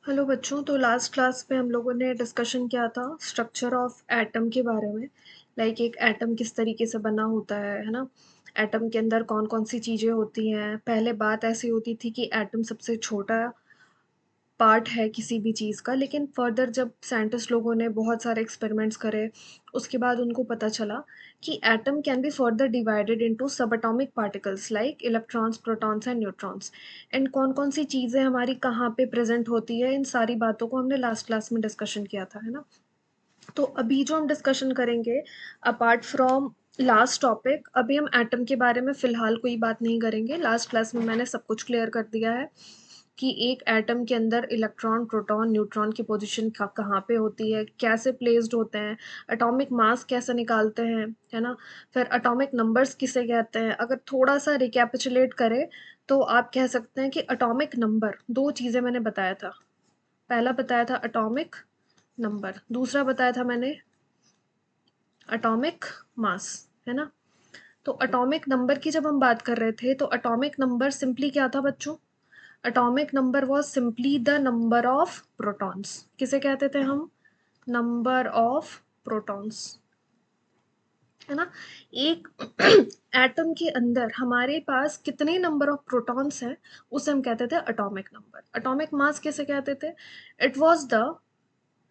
Hello बच्चों। तो last class में हम लोगों ने डिस्कशन किया था स्ट्रक्चर ऑफ एटम के बारे में। लाइक एक एटम किस तरीके से बना होता है ना। एटम के अंदर कौन कौन सी चीज़ें होती हैं। पहले बात ऐसी होती थी कि एटम सबसे छोटा पार्ट है किसी भी चीज़ का, लेकिन फर्दर जब साइंटिस्ट लोगों ने बहुत सारे एक्सपेरिमेंट्स करे उसके बाद उनको पता चला कि atom can be further divided into सब atomic particles like electrons, protons and neutrons. And कौन कौन सी चीज़ें हमारी कहाँ पे प्रेजेंट होती है, इन सारी बातों को हमने लास्ट क्लास में डिस्कशन किया था, है ना। तो अभी जो हम डिस्कशन करेंगे अपार्ट फ्रॉम लास्ट टॉपिक, अभी हम एटम के बारे में फिलहाल कोई बात नहीं करेंगे। लास्ट क्लास में मैंने सब कुछ क्लियर कर दिया है कि एक एटम के अंदर इलेक्ट्रॉन, प्रोटॉन, न्यूट्रॉन की पोजीशन कहाँ पे होती है, कैसे प्लेस्ड होते हैं, एटॉमिक मास कैसे निकालते हैं, है ना। फिर एटॉमिक नंबर्स किसे कहते हैं। अगर थोड़ा सा रिकैपिचुलेट करें तो आप कह सकते हैं कि एटॉमिक नंबर, दो चीज़ें मैंने बताया था। पहला बताया था एटॉमिक नंबर, दूसरा बताया था मैंने एटॉमिक मास, है ना। तो एटॉमिक नंबर की जब हम बात कर रहे थे तो एटॉमिक नंबर सिंपली क्या था बच्चों। Atomic number was simply the number of protons. किसे कहते थे हम? नंबर ऑफ प्रोटॉन्स, है ना। एक एटम के अंदर हमारे पास कितने नंबर ऑफ प्रोटॉन्स हैं उसे हम कहते थे एटॉमिक नंबर। एटॉमिक मास किसे कहते थे? It was the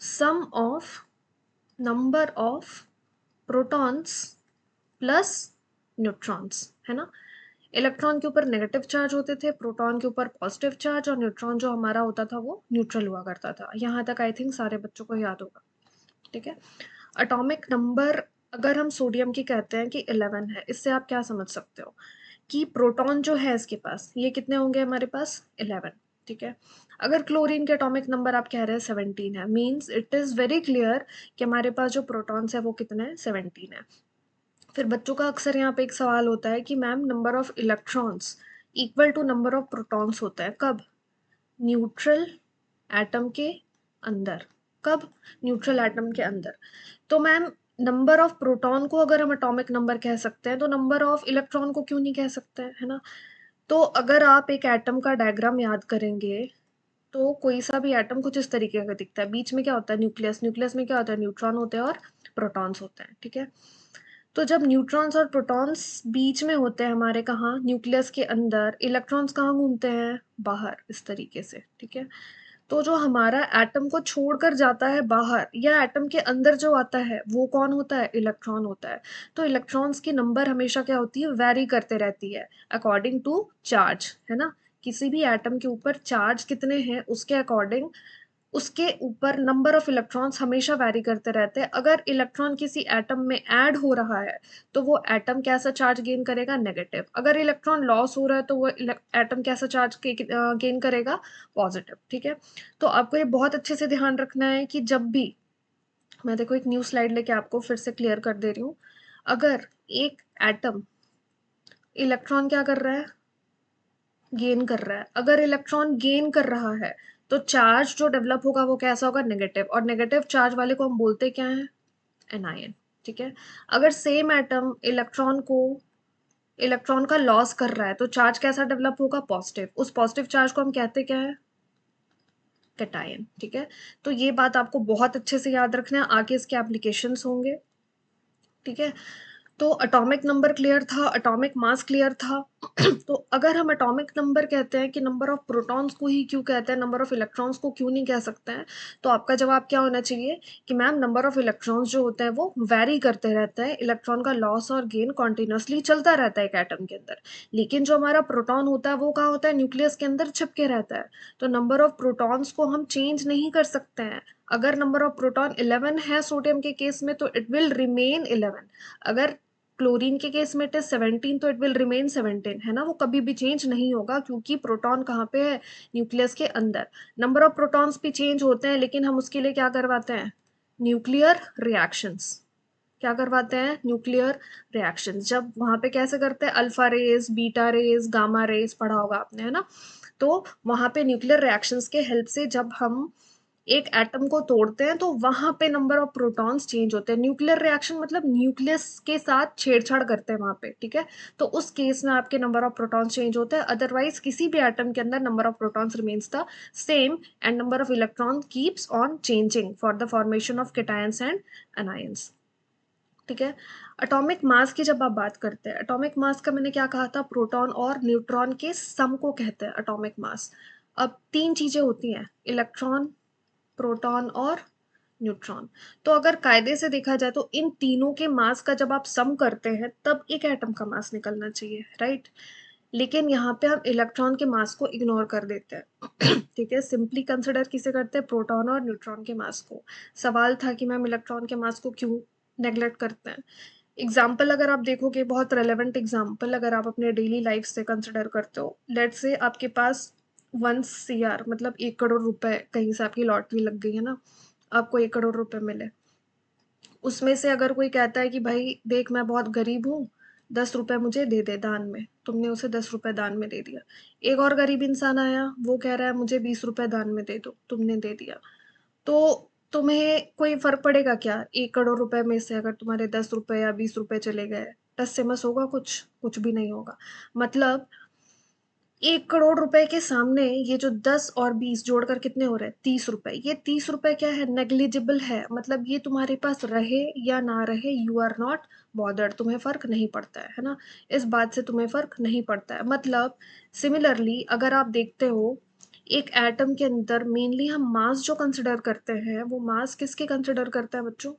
sum of number of protons plus neutrons, है ना। इलेक्ट्रॉन के ऊपर नेगेटिव चार्ज होते थे, प्रोटॉन के ऊपर पॉजिटिव चार्ज, और न्यूट्रॉन जो हमारा होता था वो न्यूट्रल हुआ करता था। यहाँ तक आई थिंक सारे बच्चों को याद होगा, ठीक है। एटॉमिक नंबर अगर हम सोडियम की कहते हैं कि 11 है, इससे आप क्या समझ सकते हो कि प्रोटॉन जो है इसके पास ये कितने होंगे हमारे पास? 11, ठीक है। अगर क्लोरीन के एटॉमिक नंबर आप कह रहे हैं 17 है, means it is very clear कि हमारे पास जो प्रोटॉन्स है वो कितने हैं? 17 है। फिर बच्चों का अक्सर यहाँ पे एक सवाल होता है कि ma'am number of electrons equal to number of protons होता है कब? न्यूट्रल एटम के अंदर। कब? न्यूट्रल एटम के अंदर। तो मैम नंबर ऑफ प्रोटॉन को अगर हम एटॉमिक नंबर कह सकते हैं तो नंबर ऑफ इलेक्ट्रॉन को क्यों नहीं कह सकते हैं, है ना। तो अगर आप एक एटम का डायग्राम याद करेंगे तो कोई सा भी एटम कुछ इस तरीके का दिखता है। बीच में क्या होता है? न्यूक्लियस। न्यूक्लियस में क्या होता है? न्यूट्रॉन होते हैं और प्रोटॉन्स होते हैं, ठीक है। तो जब न्यूट्रॉन्स और प्रोटॉन्स बीच में होते हैं हमारे, कहाँ? न्यूक्लियस के अंदर। इलेक्ट्रॉन्स कहाँ घूमते हैं? बाहर, इस तरीके से, ठीक है। तो जो हमारा एटम को छोड़कर जाता है बाहर या एटम के अंदर जो आता है वो कौन होता है? इलेक्ट्रॉन होता है। तो इलेक्ट्रॉन्स की नंबर हमेशा क्या होती है? वैरी करते रहती है अकॉर्डिंग टू चार्ज, है ना। किसी भी एटम के ऊपर चार्ज कितने हैं उसके अकॉर्डिंग उसके ऊपर नंबर ऑफ इलेक्ट्रॉन्स हमेशा वैरी करते रहते हैं। अगर इलेक्ट्रॉन किसी एटम में ऐड हो रहा है तो वो एटम कैसा चार्ज गेन करेगा? नेगेटिव। अगर इलेक्ट्रॉन लॉस हो रहा है तो वो एटम कैसा चार्ज गेन करेगा? पॉजिटिव, ठीक है। तो आपको ये बहुत अच्छे से ध्यान रखना है कि जब भी मैं, देखो एक न्यू स्लाइड लेके आपको फिर से क्लियर कर दे रही हूँ। अगर एक एटम इलेक्ट्रॉन क्या कर रहा है? गेन कर रहा है। अगर इलेक्ट्रॉन गेन कर रहा है तो चार्ज जो डेवलप होगा वो कैसा होगा? नेगेटिव। और नेगेटिव चार्ज वाले को हम बोलते क्या है? एनायन, ठीक है। अगर सेम एटम इलेक्ट्रॉन का लॉस कर रहा है तो चार्ज कैसा डेवलप होगा? पॉजिटिव। उस पॉजिटिव चार्ज को हम कहते क्या है? कैटायन, ठीक है। तो ये बात आपको बहुत अच्छे से याद रखना है, आगे इसके एप्लीकेशंस होंगे, ठीक है। तो एटॉमिक नंबर क्लियर था, एटॉमिक मास क्लियर था। तो अगर हम एटॉमिक नंबर कहते हैं कि नंबर ऑफ प्रोटॉन्स को ही क्यों कहते हैं, नंबर ऑफ इलेक्ट्रॉन्स को क्यों नहीं कह सकते हैं, तो आपका जवाब क्या होना चाहिए कि मैम नंबर ऑफ इलेक्ट्रॉन्स जो होते हैं वो वैरी करते रहते हैं। इलेक्ट्रॉन का लॉस और गेन कॉन्टिन्यूसली चलता रहता है एक एटम के अंदर। लेकिन जो हमारा प्रोटॉन होता है वो कहाँ होता है? न्यूक्लियस के अंदर छिपके रहता है। तो नंबर ऑफ प्रोटॉन्स को हम चेंज नहीं कर सकते हैं। अगर नंबर ऑफ प्रोटॉन 11 है सोडियम के केस में तो इट विल रिमेन 11। अगर क्लोरीन के केस में इट इज 17 तो इट विल रिमेन 17, है ना। वो कभी भी चेंज नहीं होगा क्योंकि प्रोटॉन कहाँ पे है? न्यूक्लियस के अंदर। नंबर ऑफ प्रोटॉन्स भी चेंज होते हैं लेकिन हम उसके लिए क्या करवाते हैं? Nuclear reactions. क्या करवाते हैं? Nuclear reactions. जब वहां पे कैसे करते हैं? Alpha rays, beta rays, gamma rays पढ़ा होगा आपने, है ना। तो वहां पे न्यूक्लियर रिएक्शंस के हेल्प से जब हम एक एटम को तोड़ते हैं तो वहां पे नंबर ऑफ प्रोटॉन्स चेंज होते हैं। न्यूक्लियर रिएक्शन मतलब न्यूक्लियस के साथ छेड़छाड़ करते हैं वहां पे, ठीक है। तो उस केस में आपके नंबर ऑफ प्रोटॉन्स चेंज होते हैं, अदरवाइज किसी भी एटम के अंदर number of protons remains the same and number of electron keeps on changing for the formation of cations and anions, ठीक है। एटॉमिक मास की जब आप बात करते हैं, एटॉमिक मास का मैंने क्या कहा था, प्रोटॉन और न्यूट्रॉन के सम को कहते हैं एटॉमिक मास। अब तीन चीजें होती हैं, इलेक्ट्रॉन, प्रोटॉन और न्यूट्रॉन। तो अगर कायदे से देखा जाए तो इन तीनों के मास का जब आप सम करते हैं तब एक एटम का मास निकलना चाहिए, राइट। लेकिन यहाँ पे हम इलेक्ट्रॉन के मास को इग्नोर कर देते हैं ठीक है, सिंपली कंसिडर किसे करते हैं, प्रोटॉन और न्यूट्रॉन के मास को। सवाल था कि मैम इलेक्ट्रॉन के मास को क्यों नेग्लेक्ट करते हैं। एग्जाम्पल अगर आप देखोगे, बहुत रेलेवेंट एग्जाम्पल अगर आप अपने डेली लाइफ से कंसिडर करते हो, लेट से आपके पास 1 CR मतलब 1 करोड़ रुपए कहीं से आपकी लॉटरी लग गई है ना, आपको 1 करोड़ रुपए मिले। उसमें से अगर कोई कहता है कि भाई देख मैं बहुत गरीब हूँ, 10 रुपए मुझे दे दे दान में, तुमने उसे 10 रुपए दान में दे दिया। एक और गरीब इंसान आया, वो कह रहा है मुझे 20 रुपए दान में दे दो, तुमने दे दिया। तो तुम्हें कोई फर्क पड़ेगा क्या, 1 करोड़ रुपए में से अगर तुम्हारे 10 रुपए या 20 रुपए चले गए, टस से मस होगा, कुछ भी नहीं होगा। मतलब 1 करोड़ रुपए के सामने ये जो 10 और 20 जोड़कर कितने हो रहे हैं, 30 रुपए। ये 30 रुपए क्या है, नेग्लिजिबल है, मतलब ये तुम्हारे पास रहे या ना रहे, यू आर नॉट बॉदर्ड, तुम्हें फर्क नहीं पड़ता है ना, इस बात से तुम्हें फर्क नहीं पड़ता है। मतलब सिमिलरली अगर आप देखते हो, एक एटम के अंदर मेनली हम मास जो कंसिडर करते हैं, वो मास किसके कंसिडर करते हैं बच्चों,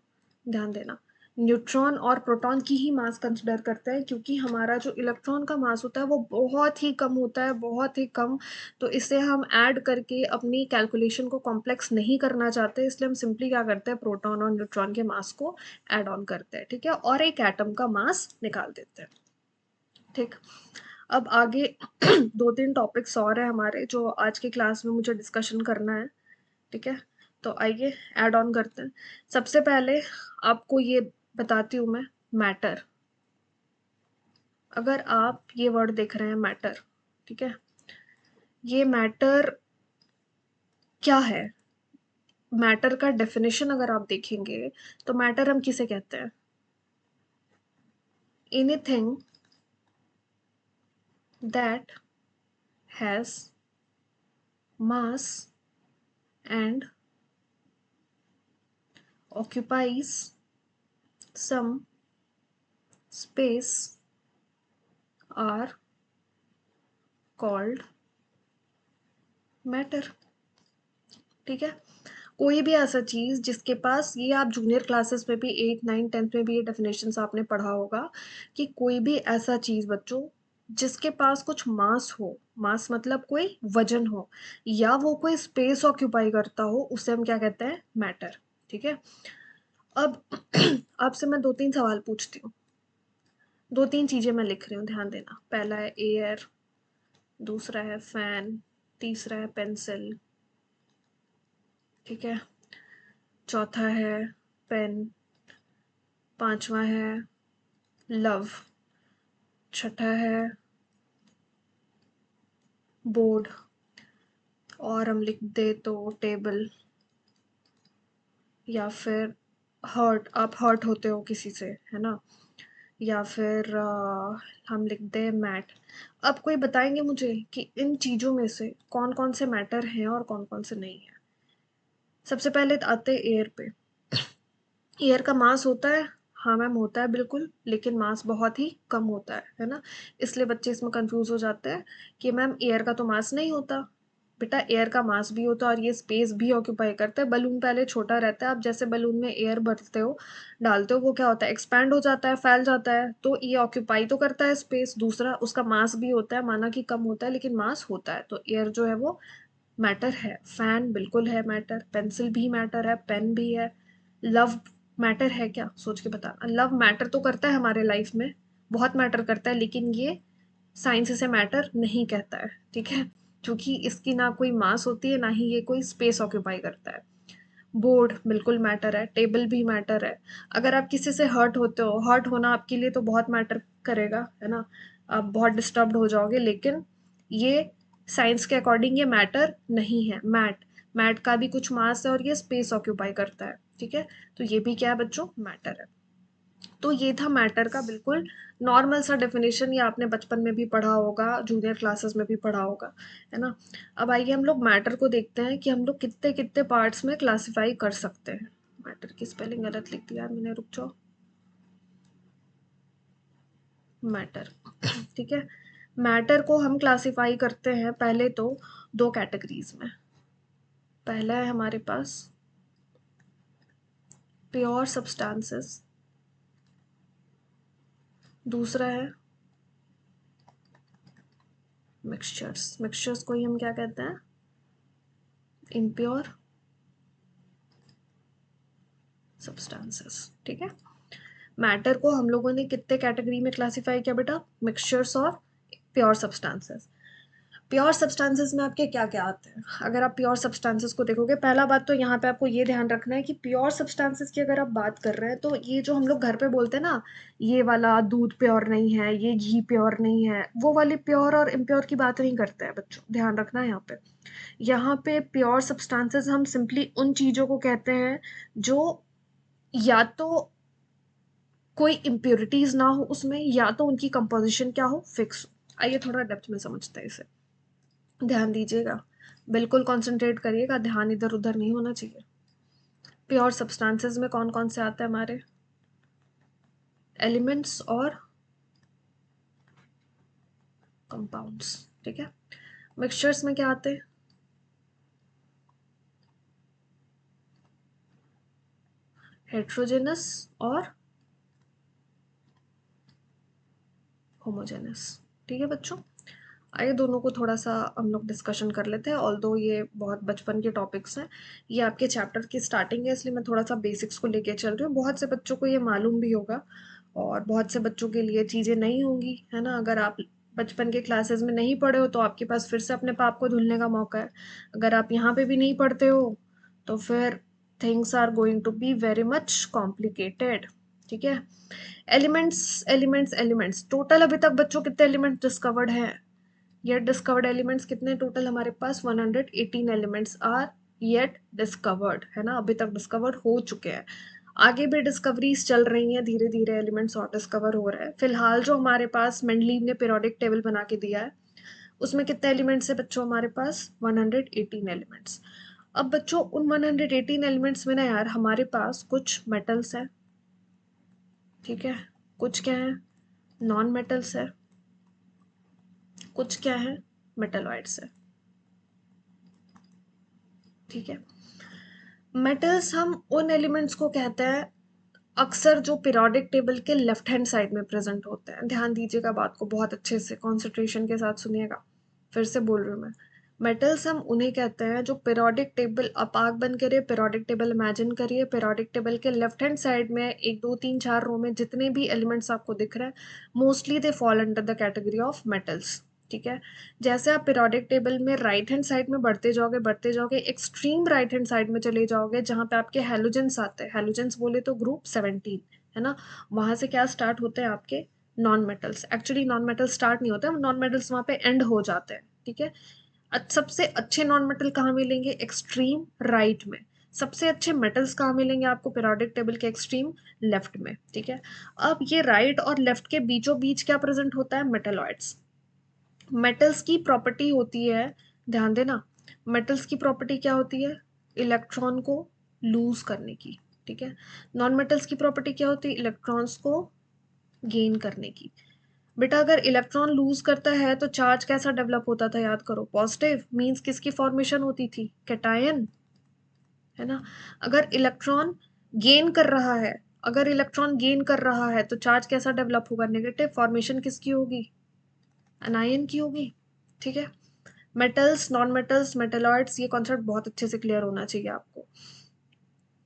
ध्यान देना, न्यूट्रॉन और प्रोटॉन की ही मास कंसिडर करते हैं, क्योंकि हमारा जो इलेक्ट्रॉन का मास होता है वो बहुत ही कम होता है, बहुत ही कम। तो इसे हम ऐड करके अपनी कैलकुलेशन को कॉम्प्लेक्स नहीं करना चाहते, इसलिए हम सिंपली क्या करते हैं, प्रोटॉन और न्यूट्रॉन के मास को ऐड ऑन करते हैं, ठीक है, और एक एटम का मास निकाल देते हैं, ठीक। अब आगे 2-3 टॉपिक्स और है हमारे जो आज की क्लास में मुझे डिस्कशन करना है, ठीक है। तो आइए ऐड ऑन करते हैं। सबसे पहले आपको ये बताती हूँ मैं, मैटर। अगर आप ये वर्ड देख रहे हैं मैटर, ठीक है, ये मैटर क्या है, मैटर का डेफिनेशन अगर आप देखेंगे तो मैटर हम किसे कहते हैं, anything that has mass and occupies some space are called matter, ठीक है। कोई भी ऐसा चीज जिसके पास, ये आप जूनियर क्लासेस में भी 8, 9, 10 में भी ये डेफिनेशंस आपने पढ़ा होगा, कि कोई भी ऐसा चीज बच्चों जिसके पास कुछ मास हो, मास मतलब कोई वजन हो, या वो कोई स्पेस ऑक्यूपाई करता हो, उसे हम क्या कहते हैं, मैटर, ठीक है। अब आपसे मैं 2-3 सवाल पूछती हूँ, 2-3 चीजें मैं लिख रही हूँ, ध्यान देना। पहला है एयर, दूसरा है फैन, तीसरा है पेंसिल, ठीक है, चौथा है पेन, पांचवा है लव, छठा है बोर्ड, और हम लिख दे तो टेबल, या फिर हर्ट, आप हर्ट होते हो किसी से, है ना, या फिर हम लिख दे मैट। अब कोई बताएंगे मुझे कि इन चीजों में से कौन कौन से मैटर हैं और कौन कौन से नहीं है। सबसे पहले आते एयर पे। एयर का मास होता है, हाँ मैम होता है बिल्कुल, लेकिन मास बहुत ही कम होता है ना। इसलिए बच्चे इसमें कंफ्यूज हो जाते हैं कि मैम एयर का तो मास नहीं होता। बेटा एयर का मास भी होता है और ये स्पेस भी ऑक्यूपाई करता है। बलून पहले छोटा रहता है, आप जैसे बलून में एयर भरते हो, डालते हो, वो क्या होता है, एक्सपैंड हो जाता है, फैल जाता है, तो ये ऑक्यूपाई तो करता है स्पेस। दूसरा उसका मास भी होता है, माना कि कम होता है लेकिन मास होता है, तो एयर जो है वो मैटर है। फैन बिल्कुल है मैटर, पेंसिल भी मैटर है, पेन भी है। लव मैटर है क्या, सोच के बताना। लव मैटर तो करता है हमारे लाइफ में, बहुत मैटर करता है, लेकिन ये साइंस इसे मैटर नहीं कहता है, ठीक है, क्योंकि इसकी ना कोई मास होती है, ना ही ये कोई स्पेस ऑक्यूपाई करता है। बोर्ड बिल्कुल मैटर है, टेबल भी मैटर है। अगर आप किसी से हर्ट होते हो, हर्ट होना आपके लिए तो बहुत मैटर करेगा, है ना, आप बहुत डिस्टर्ब्ड हो जाओगे, लेकिन ये साइंस के अकॉर्डिंग ये मैटर नहीं है। मैट, मैट का भी कुछ मास है और ये स्पेस ऑक्यूपाई करता है, ठीक है। तो ये भी क्या है बच्चों, मैटर है। तो ये था मैटर का बिल्कुल नॉर्मल सा डेफिनेशन, ये आपने बचपन में भी पढ़ा होगा, जूनियर क्लासेस में भी पढ़ा होगा, है ना। अब आइए हम लोग मैटर को देखते हैं कि हम लोग कितने कितने पार्ट्स में क्लासिफाई कर सकते हैं। मैटर की स्पेलिंग गलत लिख दिया मैंने, रुक जाओ। मैटर ठीक है। मैटर को हम क्लासिफाई करते हैं पहले तो दो कैटेगरीज में। पहला है हमारे पास प्योर सब्सटेंसेस, दूसरा है मिक्सचर्स। मिक्सचर्स को ही हम क्या कहते हैं, इम्प्योर सब्सटेंसेस, ठीक है। मैटर को हम लोगों ने कितने कैटेगरी में क्लासिफाई किया बेटा, मिक्सचर्स और प्योर सब्सटेंसेस। प्योर सब्सटेंसेस में आपके क्या क्या आते हैं, अगर आप प्योर सब्सटेंसेस को देखोगे, पहला बात तो यहाँ पे आपको ये ध्यान रखना है कि प्योर सब्सटेंसेस की अगर आप बात कर रहे हैं तो ये जो हम लोग घर पे बोलते हैं ना, ये वाला दूध प्योर नहीं है, ये घी प्योर नहीं है, वो वाली प्योर और इम्प्योर की बात नहीं करते हैं बच्चों, ध्यान रखना है यहाँ पे। यहाँ पे प्योर सब्सटेंसेस हम सिंपली उन चीजों को कहते हैं जो या तो कोई इम्प्योरिटीज ना हो उसमें, या तो उनकी कंपोजिशन क्या हो, फिक्स हो। आइए थोड़ा डेप्थ में समझते हैं इसे, ध्यान दीजिएगा, बिल्कुल कंसंट्रेट करिएगा, ध्यान इधर उधर नहीं होना चाहिए। प्योर सब्सटेंसेस में कौन कौन से आते हैं हमारे, एलिमेंट्स और कंपाउंड्स, ठीक है। मिक्सचर्स में क्या आते हैं, हेट्रोजेनस और होमोजेनस, ठीक है बच्चों। आइए दोनों को थोड़ा सा हम लोग डिस्कशन कर लेते हैं, ऑल्दो ये बहुत बचपन के टॉपिक्स हैं, ये आपके चैप्टर की स्टार्टिंग है, इसलिए मैं थोड़ा सा बेसिक्स को लेके चल रही हूँ। बहुत से बच्चों को ये मालूम भी होगा और बहुत से बच्चों के लिए चीज़ें नहीं होंगी, है ना। अगर आप बचपन के क्लासेस में नहीं पढ़े हो तो आपके पास फिर से अपने पाप को धुलने का मौका है। अगर आप यहाँ पे भी नहीं पढ़ते हो तो फिर things are going to be very much complicated, ठीक है। एलिमेंट्स एलिमेंट्स एलिमेंट्स, टोटल अभी तक बच्चों कितने एलिमेंट्स डिस्कवर्ड हैं, ये डिस्कवर्ड एलिमेंट्स कितने टोटल हमारे पास, 118 एलिमेंट्स आर येट डिस्कवर्ड, है ना, अभी तक डिस्कवर्ड हो चुके हैं। आगे भी डिस्कवरीज चल रही हैं, धीरे धीरे एलिमेंट्स और डिस्कवर हो रहे हैं। फिलहाल जो हमारे पास मेंडलीव ने पीरियोडिक टेबल बना के दिया है, उसमें कितने एलिमेंट्स है बच्चों हमारे पास, 118 एलिमेंट्स। अब बच्चों उन 118 एलिमेंट्स में ना यार हमारे पास कुछ मेटल्स है, ठीक है, कुछ क्या है, नॉन मेटल्स है, कुछ क्या है, मेटलॉइड्स है, ठीक है। मेटल्स हम उन एलिमेंट्स को कहते हैं अक्सर जो पीरियोडिक टेबल के लेफ्ट हैंड साइड में प्रेजेंट होते हैं। ध्यान दीजिएगा, बात को बहुत अच्छे से कंसंट्रेशन के साथ सुनिएगा, फिर से बोल रही हूँ मैं। मेटल्स हम उन्हें कहते हैं जो पीरियोडिक टेबल, आप आग बंद करिए, पीरियोडिक टेबल इमेजिन करिए, पीरियोडिक टेबल के लेफ्ट हैंड साइड में एक दो तीन चार रो में जितने भी एलिमेंट्स आपको दिख रहे हैं, mostly they fall under the category of metals, ठीक है। जैसे आप पीरियोडिक टेबल में राइट हैंड साइड में बढ़ते जाओगे एक्सट्रीम राइट हैंड साइड में चले जाओगे जहां पे आपके हेलोजेंस आते हैं, हेलोजेंस बोले तो ग्रुप 17, है ना। वहां से क्या स्टार्ट होते हैं आपके non metals, actually non metal start नहीं होते, नॉन मेटल्स वहां पे एंड हो जाते हैं, ठीक है। सबसे अच्छे नॉन मेटल कहाँ मिलेंगे, एक्सट्रीम राइट में। सबसे अच्छे मेटल्स कहाँ मिलेंगे आपको, पीरियोडिक टेबल के एक्सट्रीम लेफ्ट में, ठीक है। अब ये राइट और लेफ्ट के बीचों बीच क्या प्रेजेंट होता है, मेटलॉइड्स। मेटल्स की प्रॉपर्टी होती है, ध्यान देना, मेटल्स की प्रॉपर्टी क्या होती है, इलेक्ट्रॉन को लूज करने की, ठीक है। नॉन मेटल्स की प्रॉपर्टी क्या होती है, इलेक्ट्रॉन्स को गेन करने की। बेटा अगर इलेक्ट्रॉन लूज करता है तो चार्ज कैसा डेवलप होता था, याद करो, पॉजिटिव, मींस किसकी फॉर्मेशन होती थी, कैटायन, है ना। अगर इलेक्ट्रॉन गेन कर रहा है, अगर इलेक्ट्रॉन गेन कर रहा है तो चार्ज कैसा डेवलप होगा, नेगेटिव, फॉर्मेशन किसकी होगी, अनायन की होगी, ठीक है। मेटल्स, नॉन मेटल्स, मेटलॉइड्स, ये कॉन्सेप्ट बहुत अच्छे से क्लियर होना चाहिए आपको।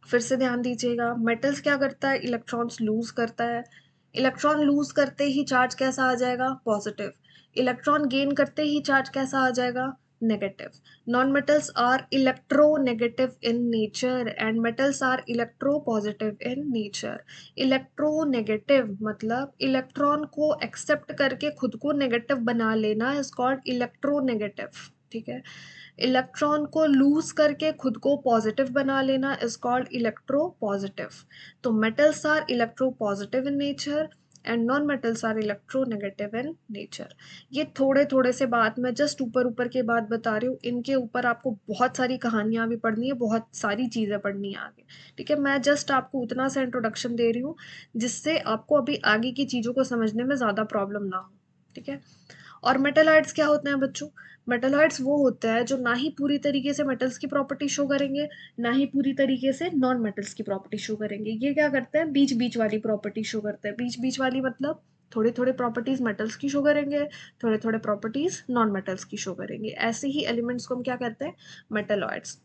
फिर से ध्यान दीजिएगा, मेटल्स क्या करता है, इलेक्ट्रॉन्स लूज करता है। इलेक्ट्रॉन लूज करते ही चार्ज कैसा आ जाएगा, पॉजिटिव। इलेक्ट्रॉन गेन करते ही चार्ज कैसा आ जाएगा, negative. Non metals are electronegative in nature and metals are electropositive in nature. Electronegative मतलब इलेक्ट्रॉन को एक्सेप्ट करके खुद को नेगेटिव बना लेना इज कॉल्ड इलेक्ट्रोनेगेटिव, ठीक है। इलेक्ट्रॉन को लूज करके खुद को पॉजिटिव बना लेना इज कॉल्ड इलेक्ट्रो पॉजिटिव। तो metals are electropositive in nature and non metals are electronegative in nature. ये थोड़े थोड़े से बात मैं जस्ट ऊपर ऊपर के बात बता रही हूँ, इनके ऊपर आपको बहुत सारी कहानियां भी पढ़नी है, बहुत सारी चीजें पढ़नी है आगे। ठीक है, मैं जस्ट आपको उतना सा इंट्रोडक्शन दे रही हूँ जिससे आपको अभी आगे की चीजों को समझने में ज्यादा प्रॉब्लम ना हो। ठीक है। और मेटलॉइड्स क्या होते हैं बच्चों? मेटलॉइड्स वो होते हैं जो ना ही पूरी तरीके से मेटल्स की प्रॉपर्टी शो करेंगे, ना ही पूरी तरीके से नॉन मेटल्स की प्रॉपर्टी शो करेंगे। ये क्या करते हैं? बीच बीच वाली प्रॉपर्टी शो करते हैं। बीच बीच वाली मतलब थोड़े थोड़े प्रॉपर्टीज मेटल्स की शो करेंगे, थोड़े थोड़े प्रॉपर्टीज नॉन मेटल्स की शो करेंगे। ऐसे ही एलिमेंट्स को हम क्या कहते हैं? मेटलॉइड्स।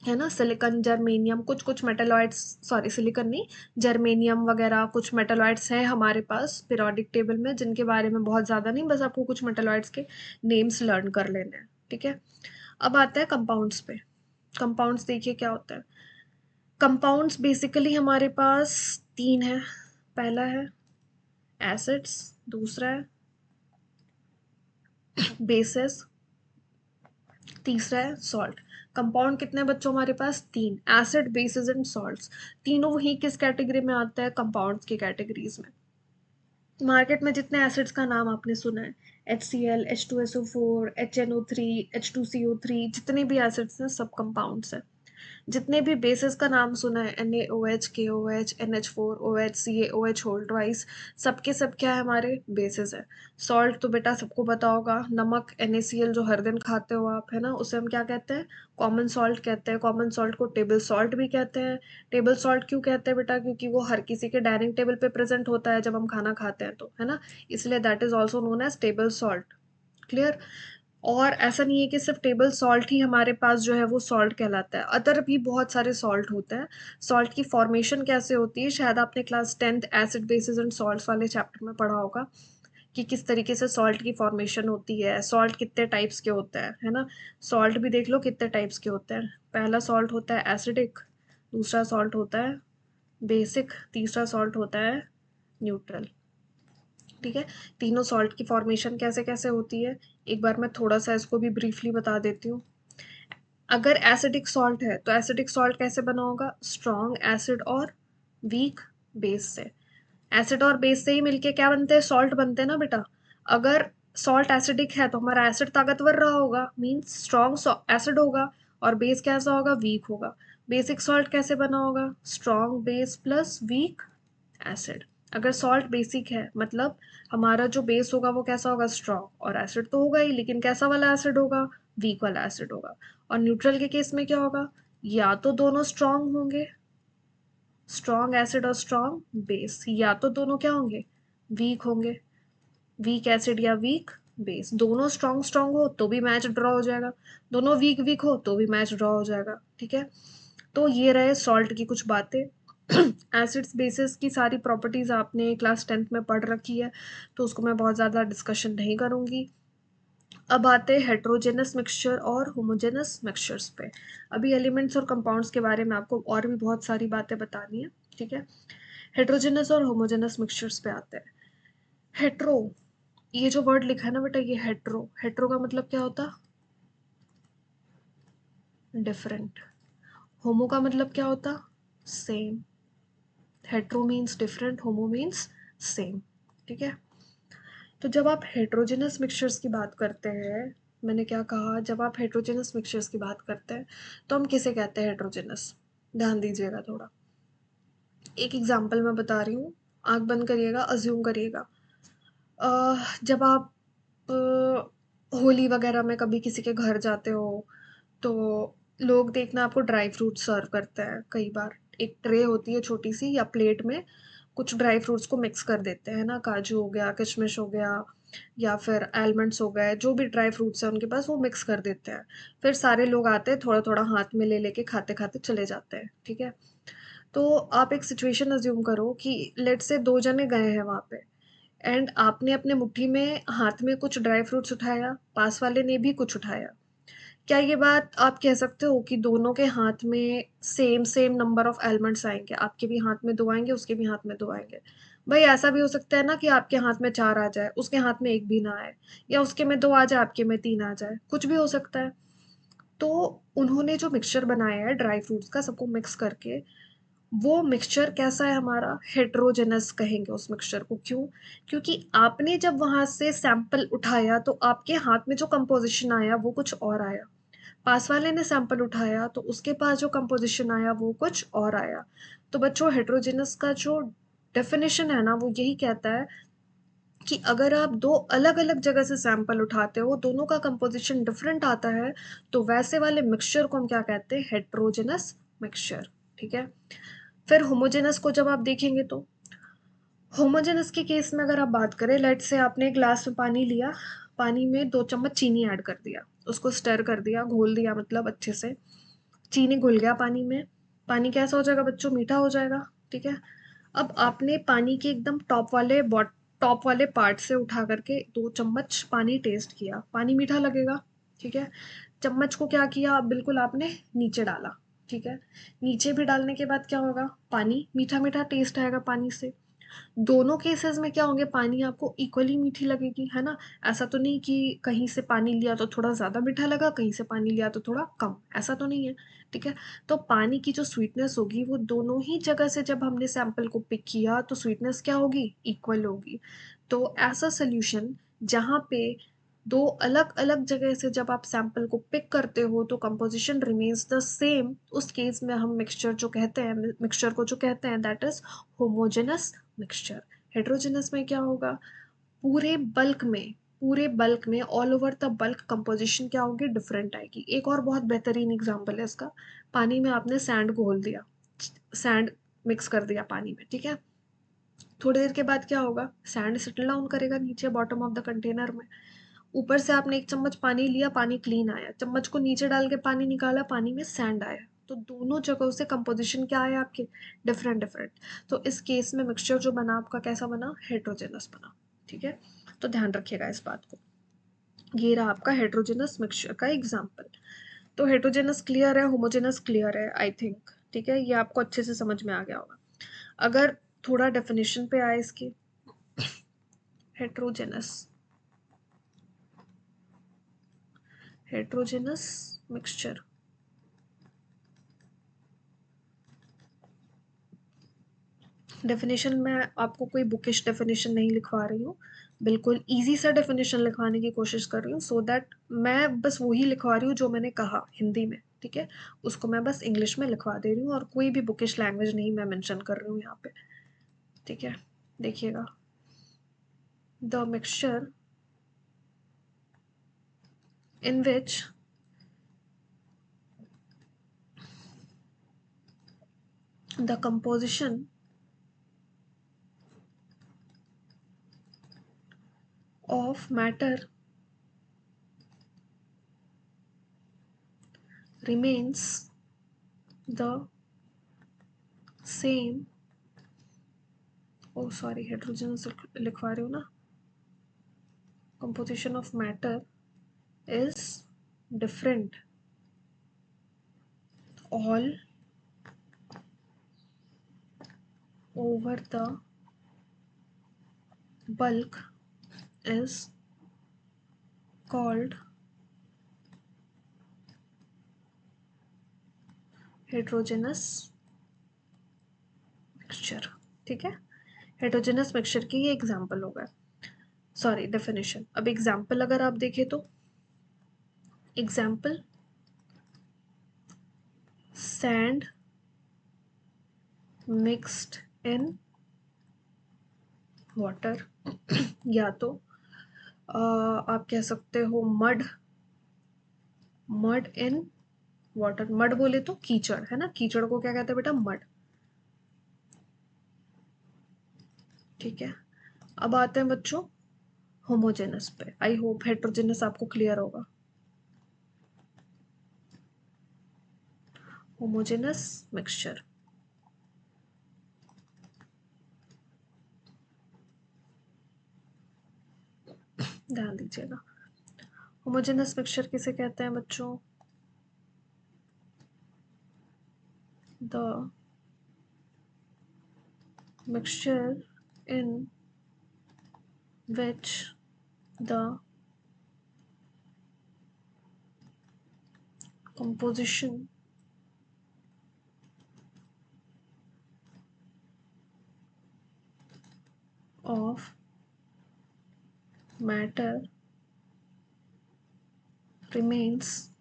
है ना, सिलिकॉन, जर्मेनियम, कुछ कुछ मेटलॉइड्स, सॉरी सिलिकॉन नहीं, जर्मेनियम वगैरह कुछ मेटलॉइड्स हैं हमारे पास पीरियोडिक टेबल में, जिनके बारे में बहुत ज़्यादा नहीं, बस आपको कुछ मेटलॉइड्स के नेम्स लर्न कर लेने हैं। ठीक है। अब आता है कंपाउंड्स पे। कंपाउंड्स देखिए क्या होता है। कंपाउंड्स बेसिकली हमारे पास तीन है। पहला है एसिड्स, दूसरा है बेसिस, तीसरा है सॉल्ट। कंपाउंड कितने बच्चों हमारे पास? तीन। Acid, basis and salts. तीनों ही किस कैटेगरी में आता है? कंपाउंड्स की कैटेगरीज में। मार्केट में जितने एसिड्स का नाम आपने सुना है, HCl, H2SO4, HNO3, H2CO3, जितने भी एसिड्स हैं सब कंपाउंड्स हैं। जितने भी बेसिस का नाम सुना है, NaOH, KOH, NH4OH, CaOH hold twice, सबके सब क्या है? हमारे बेसिस है। सॉल्ट तो बेटा सबको पता होगा, नमक NaCl जो हर दिन खाते हो आप, है ना, उसे हम क्या कहते हैं? कॉमन सॉल्ट कहते हैं। कॉमन सॉल्ट को टेबल सॉल्ट भी कहते हैं। टेबल सॉल्ट क्यों कहते हैं बेटा? क्योंकि वो हर किसी के डाइनिंग टेबल पे प्रेजेंट होता है जब हम खाना खाते हैं तो, है ना, इसलिए that is also known as table salt. Clear? और ऐसा नहीं है कि सिर्फ टेबल सॉल्ट ही हमारे पास जो है वो सॉल्ट कहलाता है, अदर भी बहुत सारे सॉल्ट होते हैं। सॉल्ट की फॉर्मेशन कैसे होती है, शायद आपने class 10th acid basis and salts वाले चैप्टर में पढ़ा होगा कि किस तरीके से सॉल्ट की फॉर्मेशन होती है, सॉल्ट कितने टाइप्स के होते हैं, है ना। सॉल्ट भी देख लो कितने टाइप्स के होते हैं। पहला सॉल्ट होता है एसिडिक, दूसरा सॉल्ट होता है बेसिक, तीसरा सॉल्ट होता है न्यूट्रल। ठीक है। तीनों सॉल्ट की फॉर्मेशन कैसे कैसे होती है, एक बार मैं थोड़ा सा इसको भी ब्रीफली बता देती हूँ। अगर एसिडिक सॉल्ट है तो एसिडिक सॉल्ट कैसे बना होगा? स्ट्रॉन्ग एसिड और वीक बेस से। एसिड और बेस से ही मिलके क्या बनते हैं? सॉल्ट बनते हैं ना बेटा। अगर सॉल्ट एसिडिक है तो हमारा एसिड ताकतवर रहा होगा, मीन्स स्ट्रॉन्ग एसिड होगा, और बेस कैसा होगा? वीक होगा। बेसिक सॉल्ट कैसे बना होगा? Strong base plus weak acid. अगर सॉल्ट बेसिक है मतलब हमारा जो बेस होगा वो कैसा होगा? स्ट्रॉन्ग, और एसिड तो होगा ही, लेकिन कैसा वाला एसिड होगा? वीक वाला एसिड होगा। और न्यूट्रल के केस में क्या होगा? या तो दोनों स्ट्रॉन्ग होंगे, स्ट्रॉन्ग एसिड और स्ट्रॉन्ग बेस, या तो दोनों क्या होंगे? वीक होंगे, वीक एसिड या वीक बेस। दोनों स्ट्रॉन्ग स्ट्रॉन्ग हो तो भी मैच ड्रॉ हो जाएगा, दोनों वीक वीक हो तो भी मैच ड्रॉ हो जाएगा। ठीक है। तो ये रहे सॉल्ट की कुछ बातें। एसिड्स बेसिस की सारी प्रॉपर्टीज आपने क्लास 10th में पढ़ रखी है, तो उसको मैं बहुत ज़्यादा डिस्कशन नहीं करूँगी। अब आते हैं हेट्रोजेनस मिक्सचर और होमोजेनस मिक्सचर्स पे। अभी एलिमेंट्स और कंपाउंड्स के बारे में आपको और भी बहुत सारी बातें बतानी है। ठीक है। हेट्रोजेनस और होमोजेनस मिक्सचर्स पे आते हैं। हेट्रो, ये जो वर्ड लिखा है ना बेटा, ये हेट्रो, हेट्रो का मतलब क्या होता? डिफरेंट। होमो का मतलब क्या होता? सेम। हेट्रो मीन्स डिफरेंट, होमो मीन्स सेम। ठीक है। तो जब आप हेट्रोजेनस मिक्सचर्स की बात करते हैं, मैंने क्या कहा, जब आप हेट्रोजेनस मिक्सचर्स की बात करते हैं तो हम किसे कहते हैं? हेट्रोजेनस। ध्यान दीजिएगा थोड़ा, एक एग्जांपल मैं बता रही हूँ, आंख बंद करिएगा, अज्यूम करिएगा। जब आप होली वगैरह में कभी किसी के घर जाते हो तो लोग देखना आपको ड्राई फ्रूट सर्व करते हैं कई बार। एक ट्रे होती है छोटी सी, या प्लेट में कुछ ड्राई फ्रूट्स को मिक्स कर देते हैं ना, काजू हो गया, किशमिश हो गया, या फिर आलमंड्स हो गए, जो भी ड्राई फ्रूट्स हैं उनके पास वो मिक्स कर देते हैं। फिर सारे लोग आते हैं, थोड़ा थोड़ा हाथ में ले लेके खाते खाते चले जाते हैं। ठीक है। तो आप एक सिचुएशन अज्यूम करो कि लेट से दो जने गए हैं वहाँ पे, एंड आपने अपने मुट्ठी में हाथ में कुछ ड्राई फ्रूट्स उठाया, पास वाले ने भी कुछ उठाया। क्या ये बात आप कह सकते हो कि दोनों के हाथ में same same number of elements आएंगे? आपके भी हाथ में दो आएंगे, उसके भी हाथ में दो आएंगे। भाई ऐसा भी हो सकता है ना कि आपके हाथ में 4 आ जाए, उसके हाथ में 1 भी ना आए, या उसके में 2 आ जाए, आपके में 3 आ जाए, कुछ भी हो सकता है। तो उन्होंने जो मिक्सचर बनाया है ड्राई फ्रूट्स का सबको मिक्स करके, वो मिक्सचर कैसा है हमारा, हेटेरोजेनस कहेंगे उस मिक्सचर को। क्यों? क्योंकि आपने जब वहां से सैंपल उठाया तो आपके हाथ में जो कंपोजिशन आया वो कुछ और आया, पास वाले ने सैंपल उठाया तो उसके पास जो कंपोजिशन आया वो कुछ और आया। तो बच्चों हेटेरोजेनस का जो डेफिनेशन है ना वो यही कहता है कि अगर आप दो अलग अलग जगह से सैंपल उठाते हो, दोनों का कंपोजिशन डिफरेंट आता है, तो वैसे वाले मिक्सचर को हम क्या कहते हैं, हेटेरोजेनस मिक्सचर। ठीक है। फिर होमोजेनस को जब आप देखेंगे तो होमोजेनस के केस में अगर आप बात करें, लेट से आपने एक ग्लास में पानी लिया, पानी में 2 चम्मच चीनी ऐड कर दिया, उसको स्टर कर दिया, घोल दिया, मतलब अच्छे से चीनी घुल गया पानी में, पानी कैसा हो जाएगा बच्चों, मीठा हो जाएगा। ठीक है। अब आपने पानी के एकदम टॉप वाले पार्ट से उठा करके 2 चम्मच पानी टेस्ट किया, पानी मीठा लगेगा। ठीक है। चम्मच को क्या किया, आप बिल्कुल आपने नीचे डाला। ठीक है। नीचे भी डालने के बाद क्या होगा, पानी मीठा मीठा टेस्ट आएगा पानी से। दोनों केसेस में क्या होंगे, पानी आपको इक्वली मीठी लगेगी, है ना। ऐसा तो नहीं कि कहीं से पानी लिया तो थोड़ा ज़्यादा मीठा लगा, कहीं से पानी लिया तो थोड़ा कम, ऐसा तो नहीं है। ठीक है। तो पानी की जो स्वीटनेस होगी वो दोनों ही जगह से जब हमने सैंपल को पिक किया तो स्वीटनेस क्या होगी, इक्वल होगी। तो ऐसा सोल्यूशन जहाँ पे दो अलग अलग जगह से जब आप सैंपल को पिक करते हो तो कंपोजिशन रिमेन्स द सेम, उस केस में हम मिक्सचर जो कहते हैं, मिक्सचर को जो कहते हैं that is homogeneous mixture. Heterogeneous में क्या होगा, पूरे बल्क में all over the bulk composition क्या होगी, डिफरेंट आएगी। एक और बहुत बेहतरीन एग्जांपल है इसका, पानी में आपने सैंड घोल दिया, सैंड मिक्स कर दिया पानी में। ठीक है। थोड़ी देर के बाद क्या होगा, सैंड सेटल डाउन करेगा नीचे बॉटम ऑफ द कंटेनर में। ऊपर से आपने 1 चम्मच पानी लिया, पानी क्लीन आया, चम्मच को नीचे डाल के पानी निकाला, पानी में सैंड आया। तो दोनों जगहों से कंपोजिशन क्या आया आपके, डिफरेंट डिफरेंट। तो इस केस में मिक्सचर जो बना आपका कैसा बना, हेटेरोजेनस बना। ठीक है। तो ध्यान रखिएगा इस बात को। ये रहा आपका हेटेरोजेनस मिक्सचर का एग्जाम्पल। तो हेटेरोजेनस क्लियर है, होमोजेनस क्लियर है आई थिंक। ठीक है। ये आपको अच्छे से समझ में आ गया होगा। अगर थोड़ा डेफिनेशन पे आए इसकी, हेटेरोजेनस हेटेरोजेनस मिक्सचर, डेफिनेशन में आपको कोई बुकिश डेफिनेशन नहीं लिखवा रही हूँ, बिल्कुल इजी सा डेफिनेशन लिखवाने की कोशिश कर रही हूँ, सो दैट मैं बस वही लिखवा रही हूँ जो मैंने कहा हिंदी में। ठीक है। उसको मैं बस इंग्लिश में लिखवा दे रही हूँ और कोई भी बुकिश लैंग्वेज नहीं मैं मेंशन कर रही हूँ यहाँ पे। ठीक है। देखिएगा, the mixture in which the composition of matter remains the same, oh sorry heterogeneous लिखवा रही हूँ ना, composition of matter is different all over the bulk is called heterogeneous mixture। ठीक है। heterogeneous mixture की ये एग्जाम्पल होगा, सॉरी डेफिनेशन। अब एग्जाम्पल अगर आप देखें तो example, sand mixed in water या तो आप कह सकते हो मड इन वाटर। मड बोले तो कीचड़, है ना, कीचड़ को क्या कहते हैं बेटा, मड। ठीक है। अब आते हैं बच्चों होमोजेनस पे। आई होप हेट्रोजेनस आपको क्लियर होगा। होमोजेनस मिक्सचर, ध्यान दीजिएगा, होमोजेनस मिक्सचर किसे कहते हैं बच्चों, the mixture in which the composition of matter remains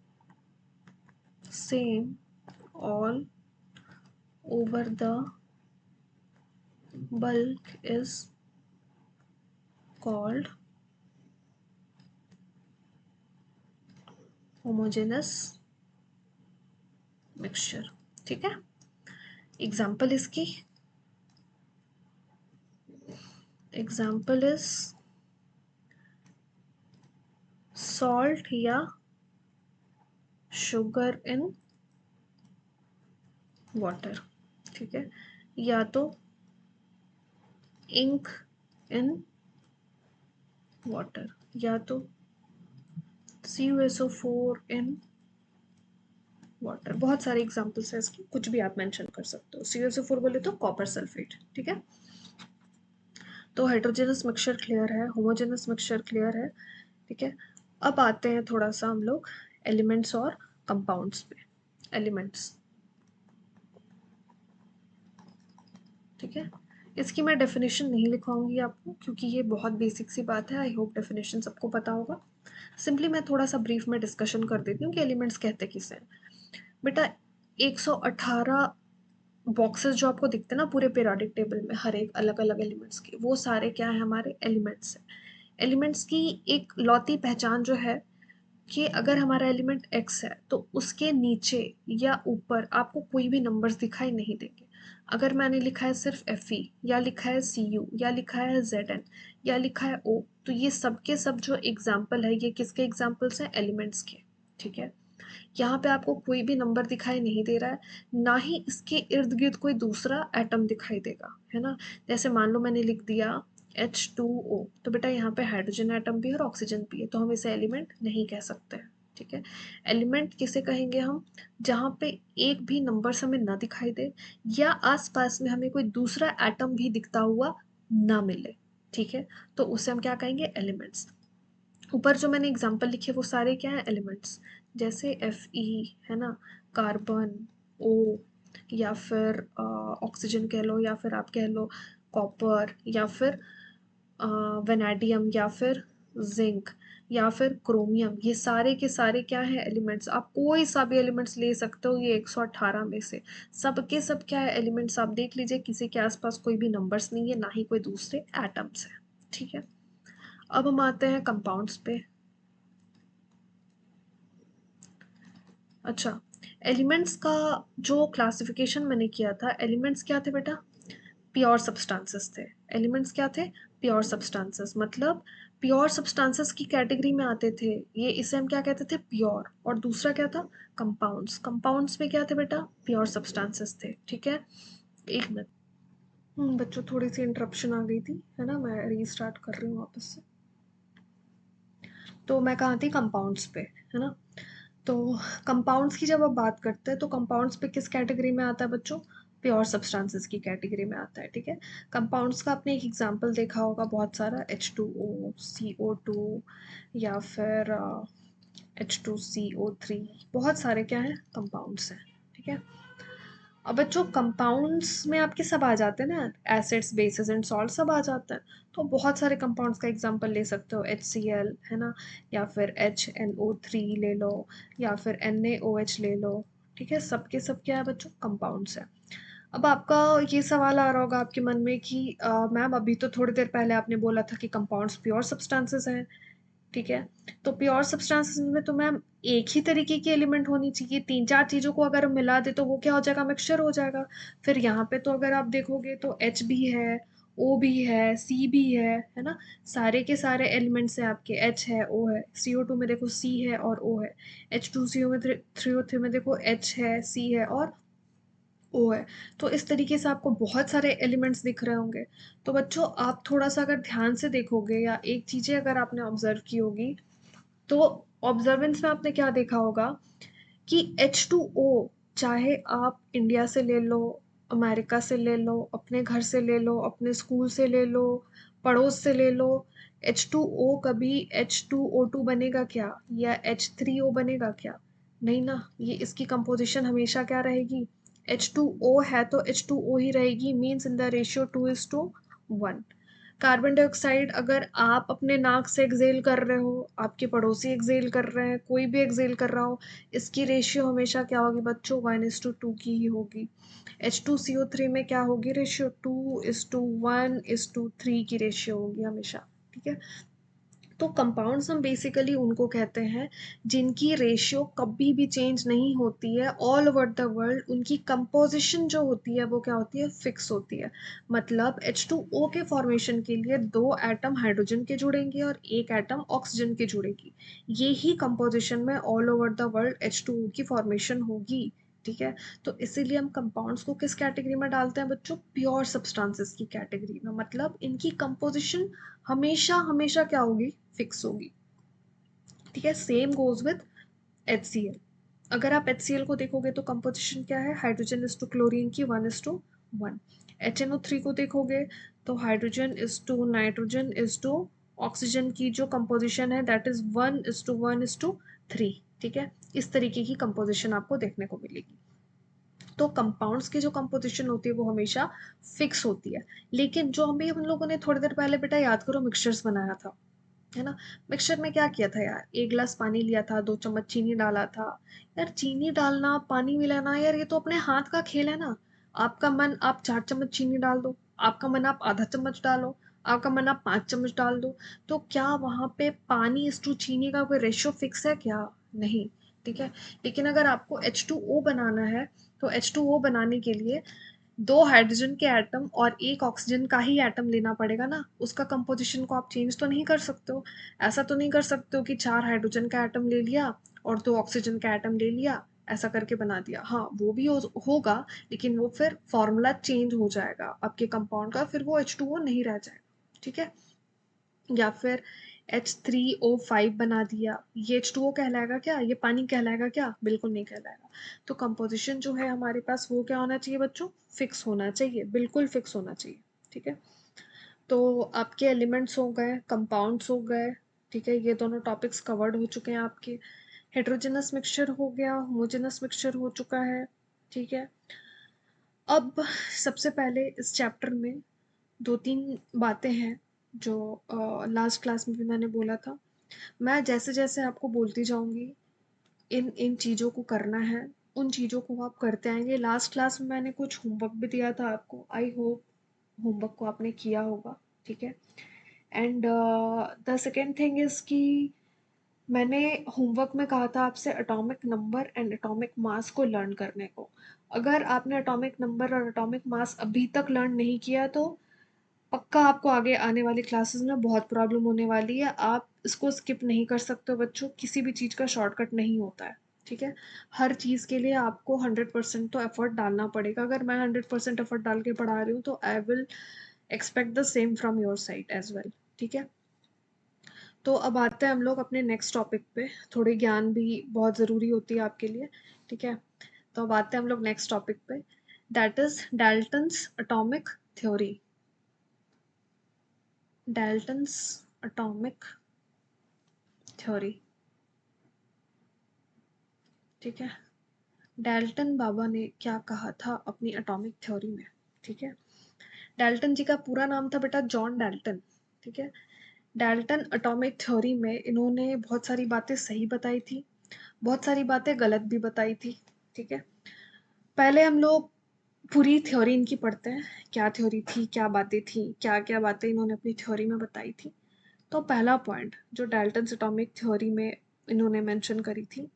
same all over the bulk is called homogeneous mixture। ठीक है, एग्जाम्पल इसकी, एग्जाम्पल इज सॉल्ट या शुगर इन वाटर। ठीक है, या तो इंक इन वाटर, या तो CuSO4 इन वाटर। बहुत सारे एग्जाम्पल्स है इसके, कुछ भी आप मेंशन कर सकते हो। CuSO4 बोले तो कॉपर सल्फेट। ठीक है, तो हाइड्रोजनस मिक्सचर क्लियर है, होमोजेनस मिक्सचर क्लियर है। ठीक है, अब आते हैं थोड़ा सा हम लोग एलिमेंट्स और कंपाउंड्स पे। एलिमेंट्स, ठीक है, इसकी मैं डेफिनेशन नहीं लिखवाऊंगी आपको क्योंकि ये बहुत बेसिक सी बात है। आई होप डेफिनेशन सबको पता होगा। सिंपली मैं थोड़ा सा ब्रीफ में डिस्कशन कर देती हूँ कि एलिमेंट्स कहते किसे हैं। बेटा 118 बॉक्सेस जो आपको दिखते हैं ना पूरे पीरियोडिक टेबल में, हर एक अलग अलग एलिमेंट्स के, वो सारे क्या है, हमारे एलिमेंट्स हैं। एलिमेंट्स की एक लौती पहचान जो है कि अगर हमारा एलिमेंट x है तो उसके नीचे या ऊपर आपको कोई भी नंबर्स दिखाई नहीं देंगे। अगर मैंने लिखा है सिर्फ Fe, या लिखा है Cu, या लिखा है Zn, या लिखा है O, तो ये सब के सब जो एग्जाम्पल है, ये किसके एग्जाम्पल्स हैं, एलिमेंट्स के। ठीक है, यहाँ पे आपको कोई भी नंबर दिखाई नहीं दे रहा है, ना ही इसके इर्द गिर्द कोई दूसरा एटम दिखाई देगा, है ना। जैसे मान लो मैंने लिख दिया H2O, तो बेटा यहाँ पे हाइड्रोजन एटम भी है और ऑक्सीजन भी है, तो हम इसे एलिमेंट नहीं कह सकते। ठीक है, एलिमेंट किसे कहेंगे हम, जहाँ पे एक भी नंबर हमें ना दिखाई दे या आसपास में हमें कोई दूसरा एटम भी दिखता हुआ ना मिले। ठीक है, तो उसे हम क्या कहेंगे, एलिमेंट्स। ऊपर जो मैंने एग्जांपल लिखे वो सारे क्या है, एलिमेंट्स। जैसे Fe है ना, कार्बन, O, या फिर ऑक्सीजन कह लो, या फिर आप कह लो कॉपर, या फिर वेनेडियम, या फिर जिंक, या फिर क्रोमियम, ये सारे के सारे क्या है, एलिमेंट्स। आप कोई सा भी एलिमेंट्स ले सकते हो ये 118 में से, सब के सब क्या है, एलिमेंट्स। आप देख लीजिए किसी के आसपास कोई भी नंबर्स नहीं है, ना ही कोई दूसरे एटम्स है। ठीक है, अब हम आते हैं कंपाउंड्स पे। अच्छा, एलिमेंट्स का जो क्लासिफिकेशन मैंने किया था, एलिमेंट्स क्या थे बेटा, प्योर सब्सटेंसेस थे। एलिमेंट्स क्या थे, प्योर सब्सटेंसेस, मतलब प्योर सब्सटेंसेस की कैटेगरी में आते थे ये। इसे हम क्या कहते थे, प्योर। और दूसरा क्या था, कंपाउंड्स। कंपाउंड्स में क्या थे बेटा, प्योर सब्सटेंसेस थे। ठीक है, एक मिनट। बच्चों थोड़ी सी इंटरप्शन आ गई थी, है ना, मैं रीस्टार्ट कर रही हूँ वापस से। तो मैं कहाँ थी, कंपाउंड्स पे, है ना। तो कंपाउंड्स की जब आप बात करते हैं तो कंपाउंड्स पे किस कैटेगरी में आता है बच्चों, प्योर सब्सटेंसेस की कैटेगरी में आता है। ठीक है, कंपाउंड्स का आपने एक एग्जांपल देखा होगा बहुत सारा, H2O, CO2, या फिर H2CO3, बहुत सारे क्या हैं, कंपाउंड्स हैं। ठीक है, अब बच्चों कंपाउंड्स में आपके सब आ जाते हैं ना, एसिड्स, बेसिस एंड सॉल्ट सब आ जाता है। तो बहुत सारे कंपाउंड्स का एग्जांपल ले सकते हो, HCl है ना, या फिर HNO3 ले लो, या फिर NaOH ले लो। ठीक है, सबके सब क्या है बच्चों, कंपाउंड्स है। अब आपका ये सवाल आ रहा होगा आपके मन में कि मैम अभी तो थोड़ी देर पहले आपने बोला था कि कंपाउंड्स प्योर सब्सटेंसेस हैं। ठीक है, तो प्योर सब्सटेंसेस में तो मैम एक ही तरीके की एलिमेंट होनी चाहिए, तीन चार चीजों को अगर हम मिला दे तो वो क्या हो जाएगा, मिक्सचर हो जाएगा। फिर यहाँ पे तो अगर आप देखोगे तो H भी है, O भी है, C भी है ना। सारे के सारे एलिमेंट्स हैं आपके, H है, O है, CO2 में देखो C है और O है, H2CO में 3O3 में देखो H है, C है और ओ है। तो इस तरीके से आपको बहुत सारे एलिमेंट्स दिख रहे होंगे। तो बच्चों आप थोड़ा सा अगर ध्यान से देखोगे या एक चीजें अगर आपने ऑब्जर्व की होगी, तो ऑब्जर्वेंस में आपने क्या देखा होगा कि H2O, चाहे आप इंडिया से ले लो, अमेरिका से ले लो, अपने घर से ले लो, अपने स्कूल से ले लो, पड़ोस से ले लो, H2O कभी H2O2 बनेगा क्या, या H3O बनेगा क्या? नहीं ना, ये इसकी कंपोजिशन हमेशा क्या रहेगी? H2O है तो H2O ही रहेगी, means in the ratio 2:1। Carbon dioxide अगर आप अपने नाक से एक्सेल कर रहे हो, आपके पड़ोसी एक्सेल कर रहे हैं, कोई भी एक्सेल कर रहा हो, इसकी रेशियो हमेशा क्या होगी बच्चों? 1:2 की ही होगी। H2CO3 में क्या होगी रेशियो? 2:1:3 की रेशियो होगी हमेशा। ठीक है, तो कंपाउंड्स हम बेसिकली उनको कहते हैं जिनकी रेशियो कभी भी चेंज नहीं होती है ऑल ओवर द वर्ल्ड। उनकी कंपोजिशन जो होती है वो क्या होती है? फिक्स होती है। मतलब H2O के फॉर्मेशन के लिए 2 एटम हाइड्रोजन के जुड़ेंगे और 1 एटम ऑक्सीजन के जुड़ेगी। ये ही कंपोजिशन में all over the world H2O की फॉर्मेशन होगी। ठीक है, तो इसीलिए हम कंपाउंड्स को किस कैटेगरी में डालते हैं बच्चों? प्योर सब्सटेंसेस की कैटेगरी में। मतलब इनकी कंपोजिशन हमेशा हमेशा क्या होगी? फिक्स होगी। ठीक है, सेम गोज विद HCl। अगर आप HCl को देखोगे तो कंपोजिशन क्या है? हाइड्रोजन इज टू क्लोरीन की 1:1। HNO3 को देखोगे तो hydrogen is to nitrogen is to oxygen की जो कंपोजिशन है दैट इज 1:1:3। ठीक है, इस तरीके की कंपोजिशन आपको देखने को मिलेगी। तो कंपाउंड्स की जो कंपोजिशन होती है वो हमेशा फिक्स होती है। लेकिन जो हम लोगों ने थोड़ी देर पहले बेटा याद करो मिक्सचर्स बनाया था, है ना? मिक्सचर में क्या किया था यार? 1 ग्लास पानी लिया था, 2 चम्मच चीनी डाला था। यार चीनी डालना, पानी मिलाना, यार ये तो अपने हाथ का खेल है ना। आपका मन आप 4 चम्मच चीनी डाल दो, आपका मन आप आधा चम्मच डालो, आपका मन आप 5 चम्मच डाल दो। तो क्या वहां पे पानी इस टू चीनी का कोई रेशियो फिक्स है क्या? नहीं। ठीक है, लेकिन अगर आपको H2O बनाना है तो H2O बनाने के लिए 2 हाइड्रोजन के एटम और 1 ऑक्सीजन का ही एटम लेना पड़ेगा ना। उसका कंपोजिशन को आप चेंज तो नहीं कर सकते हो। ऐसा तो नहीं कर सकते हो कि 4 हाइड्रोजन का एटम ले लिया और 2 ऑक्सीजन का एटम ले लिया, ऐसा करके बना दिया। हाँ, वो भी होगा, लेकिन वो फिर फॉर्मूला चेंज हो जाएगा आपके कंपाउंड का, फिर वो H2O नहीं रह जाएगा। ठीक है, या फिर H3O5 बना दिया, ये H2O कहलाएगा क्या? ये पानी कहलाएगा क्या? बिल्कुल नहीं कहलाएगा। तो कंपोजिशन जो है हमारे पास वो क्या होना चाहिए बच्चों? फिक्स होना चाहिए, बिल्कुल फिक्स होना चाहिए। ठीक है, तो आपके एलिमेंट्स हो गए, कंपाउंड्स हो गए। ठीक है, ये दोनों टॉपिक्स कवर्ड हो चुके हैं आपके। हेट्रोजेनस मिक्सचर हो गया, होमोजेनस मिक्सचर हो चुका है। ठीक है, अब सबसे पहले इस चैप्टर में 2-3 बातें हैं जो लास्ट क्लास में भी मैंने बोला था। मैं जैसे-जैसे आपको बोलती जाऊँगी, इन इन चीज़ों को करना है, उन चीज़ों को आप करते आएँगे। लास्ट क्लास में मैंने कुछ होमवर्क भी दिया था आपको, आई होप होमवर्क को आपने किया होगा। ठीक है, and the second thing is कि मैंने होमवर्क में कहा था आपसे atomic number and atomic mass को लर्न करने को। अगर आपने एटॉमिक नंबर और एटॉमिक मास अभी तक लर्न नहीं किया तो पक्का आपको आगे आने वाली क्लासेस में बहुत प्रॉब्लम होने वाली है। आप इसको स्किप नहीं कर सकते हो बच्चों, किसी भी चीज़ का शॉर्टकट नहीं होता है। ठीक है, हर चीज़ के लिए आपको 100% तो एफर्ट डालना पड़ेगा। अगर मैं 100% एफर्ट डाल के पढ़ा रही हूँ तो I will expect the same from your side as well. ठीक है, तो अब आते हैं हम लोग अपने नेक्स्ट टॉपिक पे। थोड़ी ज्ञान भी बहुत ज़रूरी होती है आपके लिए। ठीक है, तो अब आते हैं हम लोग नेक्स्ट टॉपिक पे, that is Dalton's atomic theory. Dalton's atomic theory. ठीक है, डाल्टन बाबा ने क्या कहा था अपनी एटॉमिक थ्योरी में? ठीक है, डाल्टन जी का पूरा नाम था बेटा जॉन डाल्टन। ठीक है, डाल्टन एटॉमिक थ्योरी में इन्होंने बहुत सारी बातें सही बताई थी, बहुत सारी बातें गलत भी बताई थी। ठीक है, पहले हम लोग पूरी थ्योरी इनकी पढ़ते हैं, क्या थ्योरी थी, क्या बातें थी, क्या क्या बातें इन्होंने अपनी थ्योरी में बताई थी। तो पहला पॉइंट जो डाल्टन एटॉमिक थ्योरी में इन्होंने मेंशन करी थी,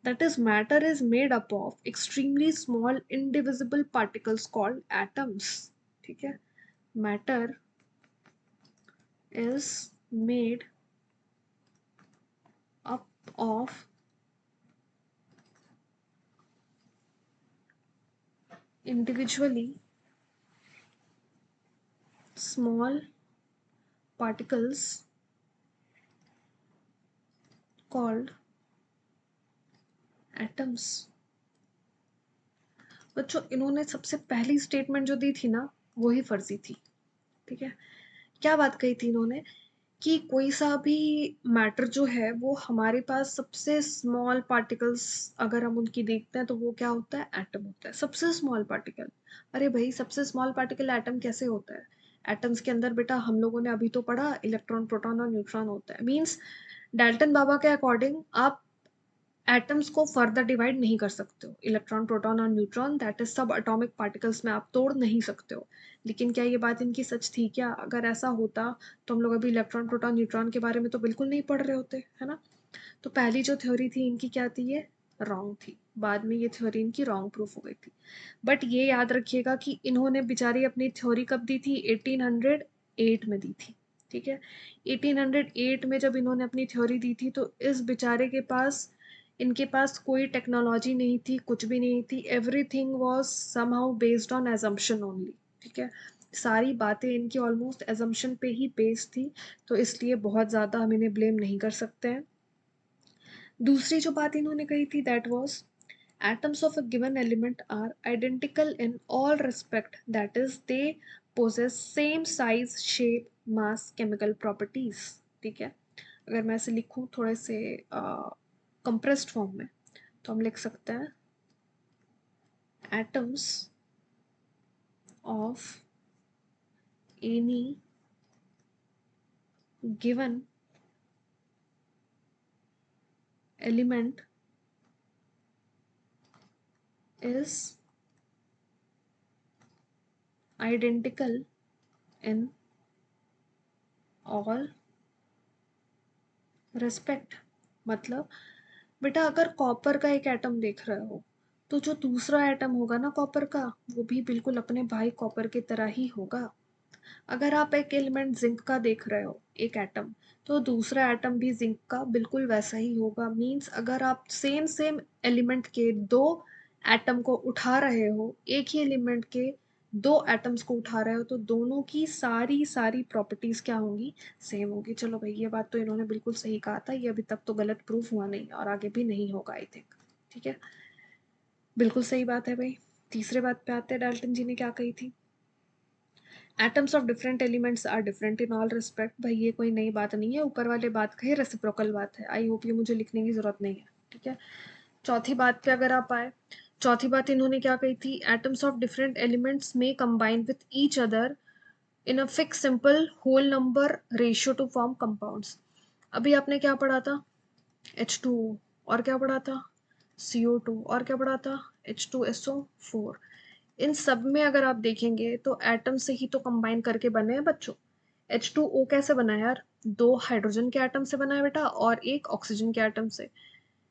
that is matter is made up of extremely small indivisible particles called atoms. ठीक है, matter is made up of individually small particles called atoms. बच्चों इन्होंने सबसे पहली स्टेटमेंट जो दी थी ना वही फर्जी थी, ठीक है। क्या बात कही थी इन्होंने कि कोई सा भी मैटर जो है वो हमारे पास सबसे स्मॉल पार्टिकल्स अगर हम उनकी देखते हैं तो वो क्या होता है, एटम होता है, सबसे स्मॉल पार्टिकल। अरे भाई सबसे स्मॉल पार्टिकल एटम कैसे होता है? एटम्स के अंदर बेटा हम लोगों ने अभी तो पढ़ा इलेक्ट्रॉन प्रोटॉन और न्यूट्रॉन होता है। मींस डाल्टन बाबा के अकॉर्डिंग आप एटम्स को फर्दर डिवाइड नहीं कर सकते हो, इलेक्ट्रॉन प्रोटॉन और न्यूट्रॉन दैट इज सब एटॉमिक पार्टिकल्स में आप तोड़ नहीं सकते हो। लेकिन क्या ये बात इनकी सच थी क्या? अगर ऐसा होता तो हम लोग अभी इलेक्ट्रॉन प्रोटॉन न्यूट्रॉन के बारे में तो बिल्कुल नहीं पढ़ रहे होते, है ना। तो पहली जो थ्योरी थी इनकी क्या थी, ये रॉन्ग थी। बाद में ये थ्योरी इनकी रॉन्ग प्रूफ हो गई थी। बट ये याद रखिएगा कि इन्होंने बेचारी अपनी थ्योरी कब दी थी, 1808 में दी थी, ठीक है। 1808 में जब इन्होंने अपनी थ्योरी दी थी तो इस बेचारे के पास, इनके पास कोई टेक्नोलॉजी नहीं थी, कुछ भी नहीं थी। Everything was somehow based on assumption only, ठीक है। सारी बातें इनकी ऑलमोस्ट एजम्पशन पे ही बेस्ड थी, तो इसलिए बहुत ज़्यादा हम इन्हें ब्लेम नहीं कर सकते हैं। दूसरी जो बात इन्होंने कही थी that was atoms of a given element are identical in all respect, that is they possess same size, shape, mass, chemical properties, ठीक है। अगर मैं ऐसे लिखूं थोड़े से कंप्रेस्ड फॉर्म में तो हम लिख सकते हैं atoms of any given element is identical in all respect। मतलब बेटा अगर कॉपर का एक एटम देख रहे हो तो जो दूसरा एटम होगा ना कॉपर का वो भी बिल्कुल अपने भाई कॉपर की तरह ही होगा। अगर आप एक एलिमेंट जिंक का देख रहे हो एक एटम, तो दूसरा एटम भी जिंक का बिल्कुल वैसा ही होगा। मींस अगर आप सेम सेम एलिमेंट के दो एटम को उठा रहे हो, एक ही एलिमेंट के दो एटम्स को उठा रहे हो, तो दोनों की सारी सारी प्रॉपर्टीज क्या होंगी, सेम होगी। चलो भाई ये बात तो इन्होंने बिल्कुल सही कहा था, ये अभी तक तो गलत प्रूफ हुआ नहीं और आगे भी नहीं होगा आई थिंक, ठीक है। बिल्कुल सही बात है भाई। तीसरे बात पे आते हैं, डाल्टन जी ने क्या कही थी, atoms of different elements are different in all respect. भाई ये कोई नई बात नहीं है, ऊपर वाले बात कही रेसिप्रोकल बात है। आई होप ये मुझे लिखने की जरूरत नहीं है, ठीक है। चौथी बात पे अगर आप आए, चौथी बात इन्होंने क्या कही थी, एटम्स ऑफ डिफरेंट एलिमेंट्स में combine with each other in a fix simple whole number ratio to form compounds. अभी आपने क्या पढ़ा था, H2O, और क्या पढ़ा था, CO2, और क्या पढ़ा था, H2SO4। इन सब में अगर आप देखेंगे तो एटम से ही तो कंबाइन करके बने हैं बच्चों। H2O कैसे बना है यार, दो हाइड्रोजन के एटम से बना है बेटा और एक ऑक्सीजन के एटम से।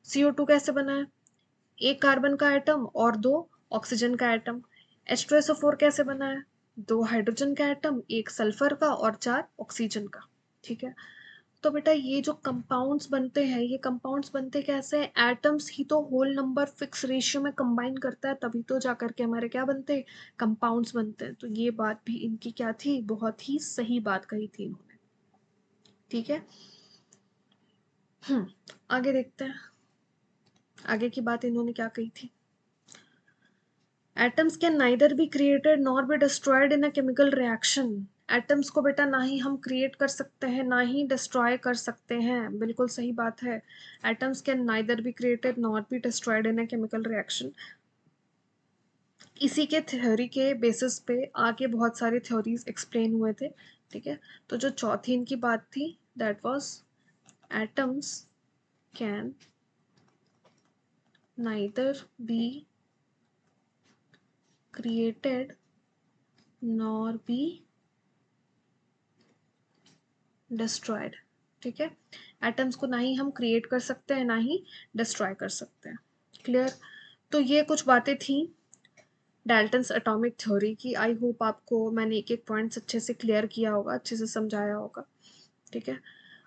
CO2 कैसे बना है, एक कार्बन का एटम और दो ऑक्सीजन का एटम। H2SO4 कैसे बना है, दो हाइड्रोजन का एटम, एक सल्फर का और चार ऑक्सीजन का, ठीक है। तो बेटा ये जो कंपाउंड्स बनते हैं, ये कंपाउंड्स बनते कैसे हैं, एटम्स ही तो होल नंबर फिक्स रेशियो में कंबाइन करता है, तभी तो जा करके हमारे क्या बनते हैं, कंपाउंड्स बनते हैं। तो ये बात भी इनकी क्या थी, बहुत ही सही बात कही थी इन्होंने, ठीक है। आगे देखते हैं, आगे की बात इन्होंने क्या कही थी, atoms can neither be created nor be destroyed in a chemical reaction. Atoms को बेटा ना ही हम क्रिएट कर सकते हैं ना ही डिस्ट्रॉय कर सकते हैं, बिल्कुल सही बात है। Atoms can neither be created nor be destroyed in a chemical reaction. इसी के थ्योरी के बेसिस पे आगे बहुत सारे थ्योरीज एक्सप्लेन हुए थे, ठीक है। तो जो चौथी इनकी बात थी that was atoms can neither be created nor be destroyed, ठीक है। एटम्स को ना ही हम क्रिएट कर सकते हैं ना ही डिस्ट्रॉय कर सकते हैं, क्लियर। तो ये कुछ बातें थी डाल्टन्स एटॉमिक थ्योरी की। आई होप आपको मैंने एक एक पॉइंट्स अच्छे से क्लियर किया होगा, अच्छे से समझाया होगा, ठीक है।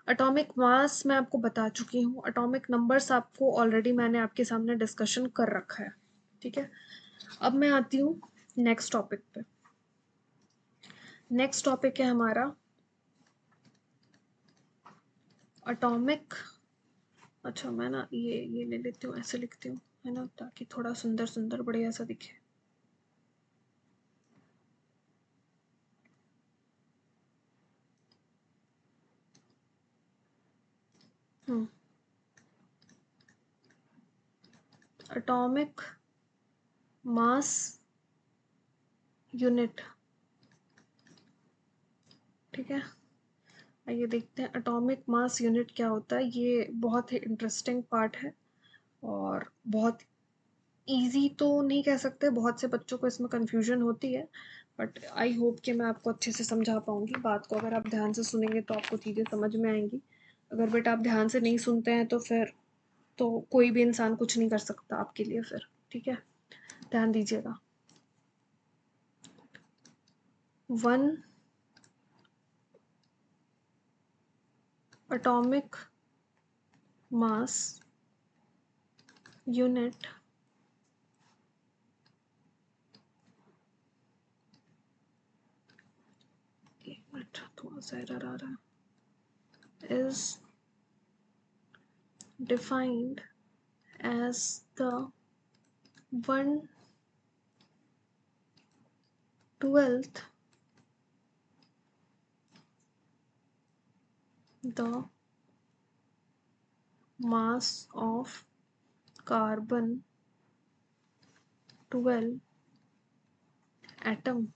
एटॉमिक मास मैं आपको बता चुकी हूँ, एटॉमिक नंबर्स आपको ऑलरेडी मैंने आपके सामने डिस्कशन कर रखा है, ठीक है। अब मैं आती हूँ नेक्स्ट टॉपिक पे। नेक्स्ट टॉपिक है हमारा एटॉमिक, अच्छा मैं ना ये ले लेती हूँ, ऐसे लिखती हूँ, है ना, ताकि थोड़ा सुंदर सुंदर बढ़िया सा दिखे। एटॉमिक मास यूनिट, ठीक है। आइए देखते हैं एटॉमिक मास यूनिट क्या होता है। ये बहुत ही इंटरेस्टिंग पार्ट है और बहुत इजी तो नहीं कह सकते, बहुत से बच्चों को इसमें कंफ्यूजन होती है, बट आई होप कि मैं आपको अच्छे से समझा पाऊंगी बात को। अगर आप ध्यान से सुनेंगे तो आपको चीज़ें समझ में आएंगी। अगर बेटा आप ध्यान से नहीं सुनते हैं तो फिर तो कोई भी इंसान कुछ नहीं कर सकता आपके लिए फिर, ठीक है। ध्यान दीजिएगा। 1 एटॉमिक मास यूनिट एक मिनट, थोड़ा सा एरर आ रहा है, is defined as the 1/12th the mass of carbon 12 atom.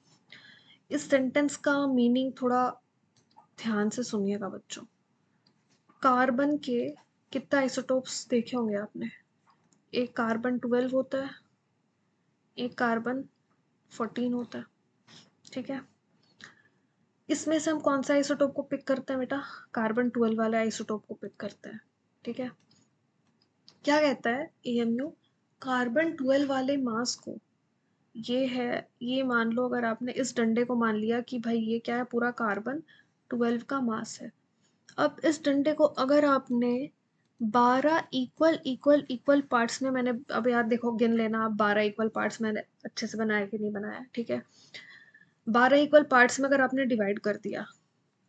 इस सेंटेंस का मीनिंग थोड़ा ध्यान से सुनिएगा बच्चों। कार्बन के कितना आइसोटोप्स देखे होंगे आपने? एक कार्बन 12 होता है, एक कार्बन 14 होता है, ठीक है। इसमें से हम कौन सा आइसोटोप को पिक करते हैं बेटा? कार्बन 12 वाले आइसोटोप को पिक करते हैं, ठीक है। क्या कहता है एएमयू? कार्बन 12 वाले मास को, ये है, ये मान लो अगर आपने इस डंडे को मान लिया कि भाई ये क्या है, पूरा कार्बन 12 का मास है। अब इस डंडे को अगर आपने 12 इक्वल इक्वल इक्वल पार्ट्स में, मैंने अब यार देखो गिन लेना आप 12 इक्वल पार्ट्स मैंने अच्छे से बनाया कि नहीं बनाया, ठीक है। 12 इक्वल पार्ट्स में अगर आपने डिवाइड कर दिया,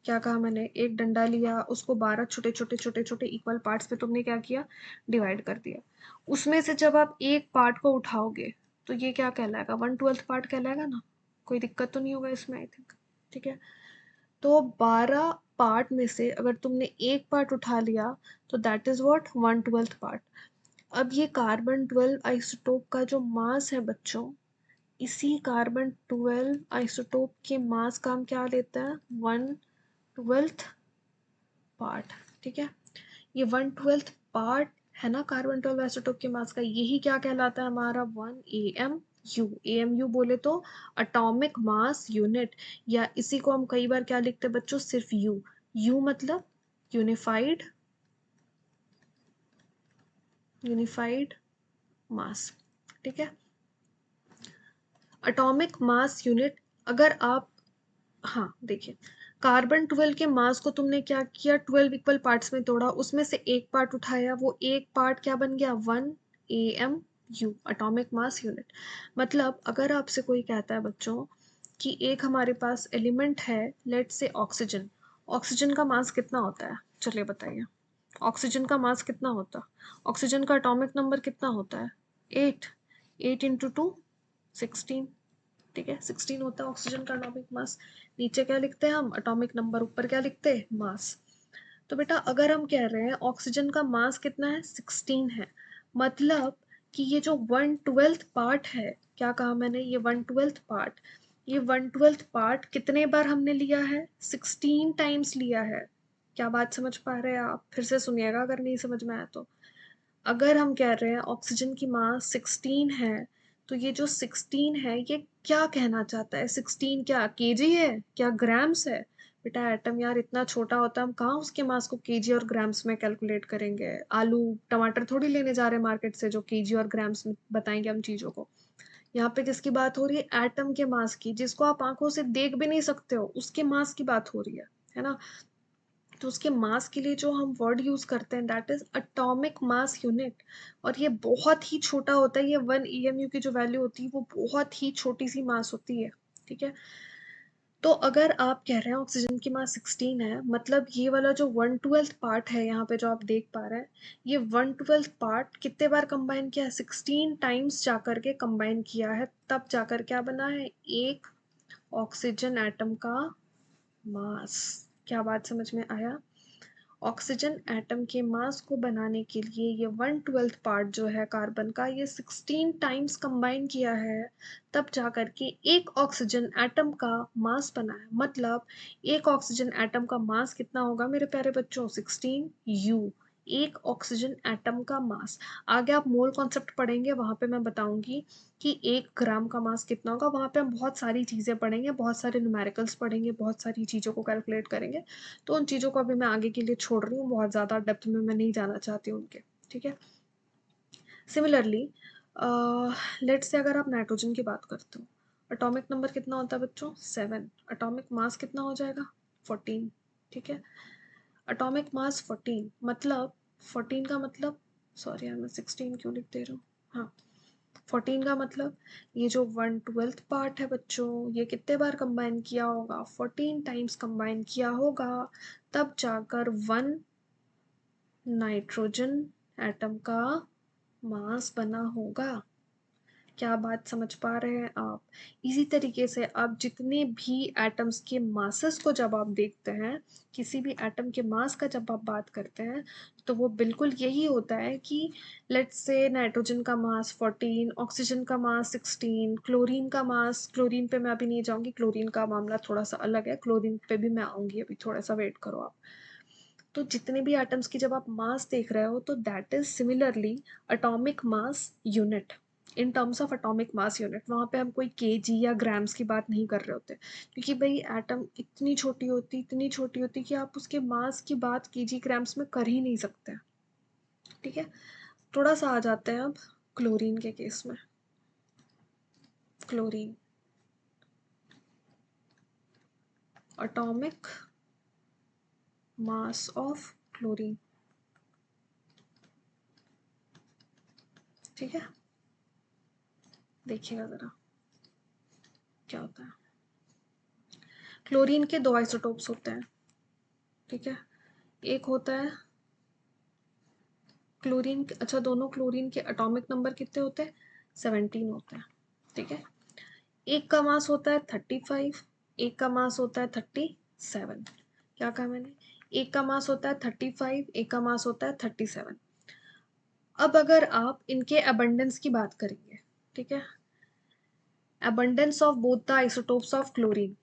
क्या कहा मैंने, एक डंडा लिया, उसको 12 छोटे छोटे छोटे छोटे इक्वल पार्ट्स में तुमने क्या किया, डिवाइड कर दिया। उसमें से जब आप एक पार्ट को उठाओगे तो ये क्या कहलाएगा? 1/12 पार्ट कहलाएगा ना। कोई दिक्कत तो नहीं होगा इसमें, आई थिंक, ठीक है। तो 12 पार्ट में से अगर तुमने एक पार्ट उठा लिया तो दैट इज व्हाट, 1/12 पार्ट। अब ये कार्बन 12 आइसोटोप का जो मास है बच्चों, इसी कार्बन 12 आइसोटोप के मास का हम क्या लेते हैं, 1/12 पार्ट, ठीक है। ये 1/12 पार्ट है ना कार्बन 12 आइसोटोप के मास का, यही क्या कहलाता है हमारा, 1 AMU। AMU बोले तो एटॉमिक मास यूनिट, या इसी को हम कई बार क्या लिखते हैं बच्चों, सिर्फ यू। यू मतलब यूनिफाइड, यूनिफाइड मास, ठीक है। एटॉमिक मास यूनिट, अगर आप, हाँ देखिए, कार्बन 12 के मास को तुमने क्या किया, 12 इक्वल पार्ट्स में तोड़ा, उसमें से एक पार्ट उठाया, वो एक पार्ट क्या बन गया, 1 AMU, एटॉमिक मास यूनिट। मतलब अगर आपसे कोई कहता है बच्चों कि एक हमारे पास एलिमेंट है, लेट से ऑक्सीजन, ऑक्सीजन का मास कितना होता है, चलिए बताइए। ऑक्सीजन का मास कितना होता है? ऑक्सीजन का एटॉमिक नंबर कितना होता है? 8। 8 इंटू 2 16, ठीक है। 16 होता है ऑक्सीजन का एटॉमिक मास। नीचे क्या लिखते हैं हम, एटॉमिक नंबर, ऊपर क्या लिखते हैं, मास। तो बेटा अगर हम कह रहे हैं ऑक्सीजन का मास कितना है, 16 है, मतलब कि ये जो 1/12 पार्ट है, क्या कहा मैंने, ये 1/12 पार्ट, ये 1/12 पार्ट कितने बार हमने लिया है, 16 टाइम्स लिया है। क्या बात समझ पा रहे हैं आप? फिर से सुनिएगा अगर नहीं समझ में आया तो। अगर हम कह रहे हैं ऑक्सीजन की मास 16 है, तो ये जो 16 है ये क्या कहना चाहता है, 16 क्या केजी है, क्या ग्राम्स है? बेटा एटम यार इतना छोटा होता है, हम कहाँ उसके मास को केजी और ग्राम्स में कैलकुलेट करेंगे। आलू टमाटर थोड़ी लेने जा रहे हैं मार्केट से जो केजी और ग्राम्स में बताएंगे हम चीजों को। यहाँ पे किसकी बात हो रही है, एटम के मास की, जिसको आप आंखों से देख भी नहीं सकते हो, उसके मास की बात हो रही है ना। तो उसके मास के लिए जो हम वर्ड यूज करते हैं that is atomic mass unit, और ये बहुत ही छोटा होता है। ये 1 AMU की जो वैल्यू होती है वो बहुत ही छोटी सी मास होती है, ठीक है। तो अगर आप कह रहे हैं ऑक्सीजन की मास 16 है, मतलब ये वाला जो 1/12 पार्ट है यहाँ पे जो आप देख पा रहे हैं, ये 1/12 पार्ट कितने बार कंबाइन किया है, 16 टाइम्स जाकर के कंबाइन किया है, तब जाकर क्या बना है, एक ऑक्सीजन एटम का मास। क्या बात समझ में आया? ऑक्सीजन एटम के मास को बनाने के लिए ये 1/12 पार्ट जो है कार्बन का, ये 16 टाइम्स कंबाइन किया है, तब जा करके एक ऑक्सीजन एटम का मास बना है। मतलब एक ऑक्सीजन एटम का मास कितना होगा मेरे प्यारे बच्चों? 16 U, एक ऑक्सीजन एटम का मास। आगे आप मोल कॉन्सेप्ट पढ़ेंगे, वहां पे मैं बताऊंगी कि 1 ग्राम का मास कितना होगा। वहां पे हम बहुत सारी चीजें पढ़ेंगे, बहुत सारे न्यूमेरिकल्स पढ़ेंगे, बहुत सारी चीजों को कैलकुलेट करेंगे। तो उन चीज़ों को अभी मैं आगे के लिए छोड़ रही हूँ, बहुत ज़्यादा डेप्थ में मैं नहीं जाना चाहती हूँ उनके। ठीक है। सिमिलरली लेट्स से अगर आप नाइट्रोजन की बात करते हो, एटॉमिक नंबर कितना होता है बच्चों? 7। एटॉमिक मास कितना हो जाएगा? 14। ठीक है। एटॉमिक मास 14, मतलब 14 का मतलब, सॉरी यार मैं 16 क्यों लिख दे रहा हूँ, हाँ 14 का मतलब ये जो 1/12 पार्ट है बच्चों, ये कितने बार कंबाइन किया होगा? 14 टाइम्स कंबाइन किया होगा, तब जाकर 1 नाइट्रोजन एटम का मास बना होगा। क्या बात समझ पा रहे हैं आप? इसी तरीके से आप जितने भी एटम्स के मासेस को जब आप देखते हैं, किसी भी एटम के मास का जब आप बात करते हैं, तो वो बिल्कुल यही होता है कि लेट्स से नाइट्रोजन का मास 14, ऑक्सीजन का मास 16, क्लोरीन का मास, क्लोरीन पे मैं अभी नहीं जाऊंगी, क्लोरीन का मामला थोड़ा सा अलग है, क्लोरीन पे भी मैं आऊंगी, अभी थोड़ा सा वेट करो आप। तो जितने भी एटम्स की जब आप मास देख रहे हो, तो that is similarly atomic mass unit, in terms of atomic mass unit. वहां पे हम कोई केजी या ग्राम्स की बात नहीं कर रहे होते, क्योंकि भाई एटम इतनी छोटी होती, इतनी छोटी होती कि आप उसके मास की बात केजी ग्राम्स में कर ही नहीं सकते। ठीक है। थोड़ा सा आ जाते हैं अब क्लोरीन के केस में। Chlorine, atomic mass of chlorine. ठीक है, देखिएगा जरा क्या होता है। क्लोरीन के 2 आइसोटोप्स होते हैं। ठीक है। एक होता है क्लोरीन, अच्छा दोनों क्लोरीन के एटॉमिक नंबर कितने होते हैं? 17 होते हैं। ठीक है। एक का मास होता है 35, एक का मास होता है 37। क्या कहा मैंने? एक का मास होता है 35, एक का मास होता है 37। अब अगर आप इनके अबंडेंस की बात करेंगे, ठीक है, abundance of both the isotopes of chlorine,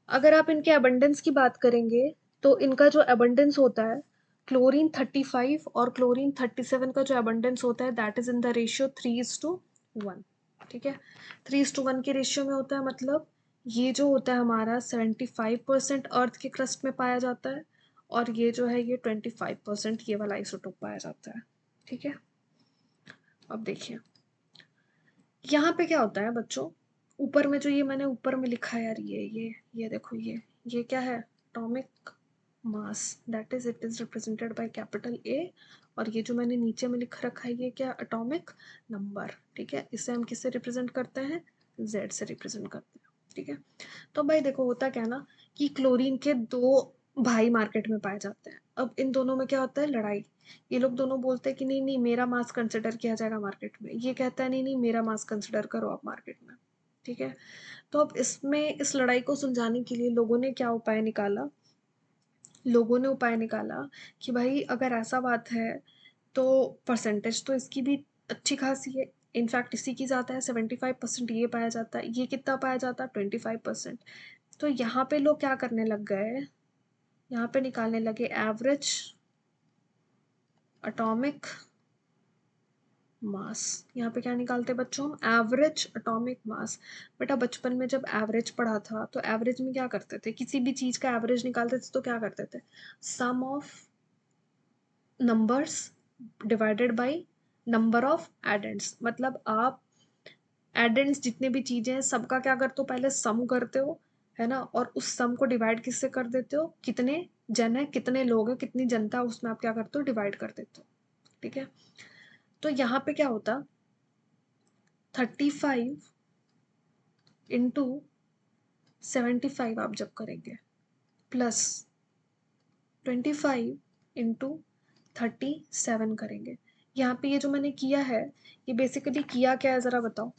अगर आप इनके अबंडेंस की बात करेंगे, तो इनका जो अबंडेंस होता है, क्लोरीन 35 और क्लोरीन 37 का जो अबंडेंस होता है, that is in the ratio 3:1। ठीक है। 3:1 के रेशियो में होता है, मतलब ये जो होता है हमारा 75% अर्थ के क्रस्ट में पाया जाता है, और ये जो है ये 25% ये वाला आइसोटोप पाया जाता है। ठीक है। अब देखिए यहाँ पे क्या होता है बच्चों, ऊपर में जो ये मैंने ऊपर में लिखा है यार, ये देखो, ये क्या है? Atomic mass, that is it is represented by capital A, और ये जो मैंने नीचे में लिख रखा है ये क्या? Atomic number. ठीक है। इसे हम किससे रिप्रेजेंट करते हैं? जेड से रिप्रेजेंट करते हैं। ठीक है। तो भाई देखो होता क्या ना, कि क्लोरीन के 2 भाई मार्केट में पाए जाते हैं। अब इन दोनों में क्या होता है? लड़ाई। ये लोग दोनों बोलते हैं कि नहीं नहीं मेरा मास कंसिडर किया जाएगा मार्केट में, ये कहता है नहीं नहीं मेरा मास कंसिडर करो आप मार्केट में। ठीक है। तो अब इसमें इस लड़ाई को सुलझाने के लिए लोगों ने क्या उपाय निकाला? लोगों ने उपाय निकाला कि भाई अगर ऐसा बात है, तो परसेंटेज तो इसकी भी अच्छी खासी है, इनफैक्ट इसी की ज़्यादा है, 75% ये पाया जाता है, ये कितना पाया जाता है? 25%। तो यहाँ पे लोग क्या करने लग गए, यहाँ पे निकालने लगे एवरेज एटॉमिक मास। यहाँ पे क्या निकालते हैं बच्चों? Average atomic mass. बेटा बचपन में जब एवरेज पढ़ा था, तो एवरेज में क्या करते थे? किसी भी चीज का एवरेज निकालते थे तो क्या करते थे? Sum of numbers divided by number of addends. मतलब आप एडेंड्स जितने भी चीजें हैं सबका क्या करते हो? पहले सम करते हो, है ना, और उस सम को डिवाइड किससे कर देते हो? कितने जन है, कितने लोग हैं, कितनी जनता है, उसमें आप क्या करते हो? डिवाइड कर देते हो। ठीक है। तो यहाँ पे क्या होता, 35 इंटू 75 आप जब करेंगे, प्लस 25 इंटू 37 करेंगे। यहाँ पे ये जो मैंने किया है, ये बेसिकली किया क्या है जरा बताओ?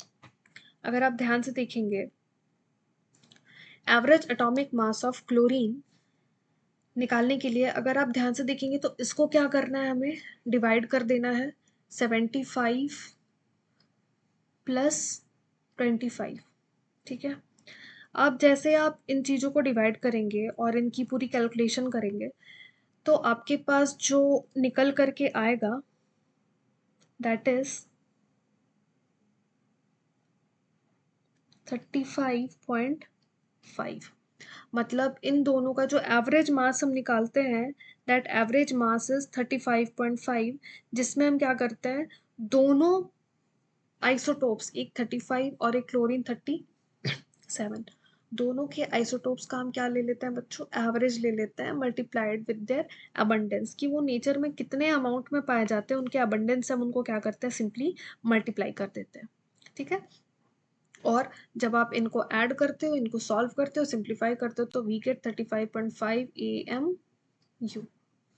अगर आप ध्यान से देखेंगे, average atomic mass of chlorine निकालने के लिए अगर आप ध्यान से देखेंगे तो इसको क्या करना है, हमें डिवाइड कर देना है 75 प्लस 25। ठीक है, अब जैसे आप इन चीज़ों को डिवाइड करेंगे और इनकी पूरी कैलकुलेशन करेंगे तो आपके पास जो निकल करके आएगा दैट इज 35.5। मतलब इन दोनों का जो एवरेज मास हम निकालते हैं दैट एवरेज मास इज 35.5, जिसमें हम क्या करते हैं, दोनों आइसोटोप्स, एक 35 और एक क्लोरीन 37, दोनों के आइसोटोप्स का हम क्या ले लेते हैं बच्चों, एवरेज ले लेते हैं मल्टीप्लाइड विद देयर अबंडेंस, कि वो नेचर में कितने अमाउंट में पाए जाते हैं, उनके अबंडेंस से हम उनको क्या करते हैं, सिंपली मल्टीप्लाई कर देते हैं। ठीक है, और जब आप इनको ऐड करते हो, इनको सॉल्व करते हो, सिंप्लीफाई करते हो तो वी गेट 35.5 AMU,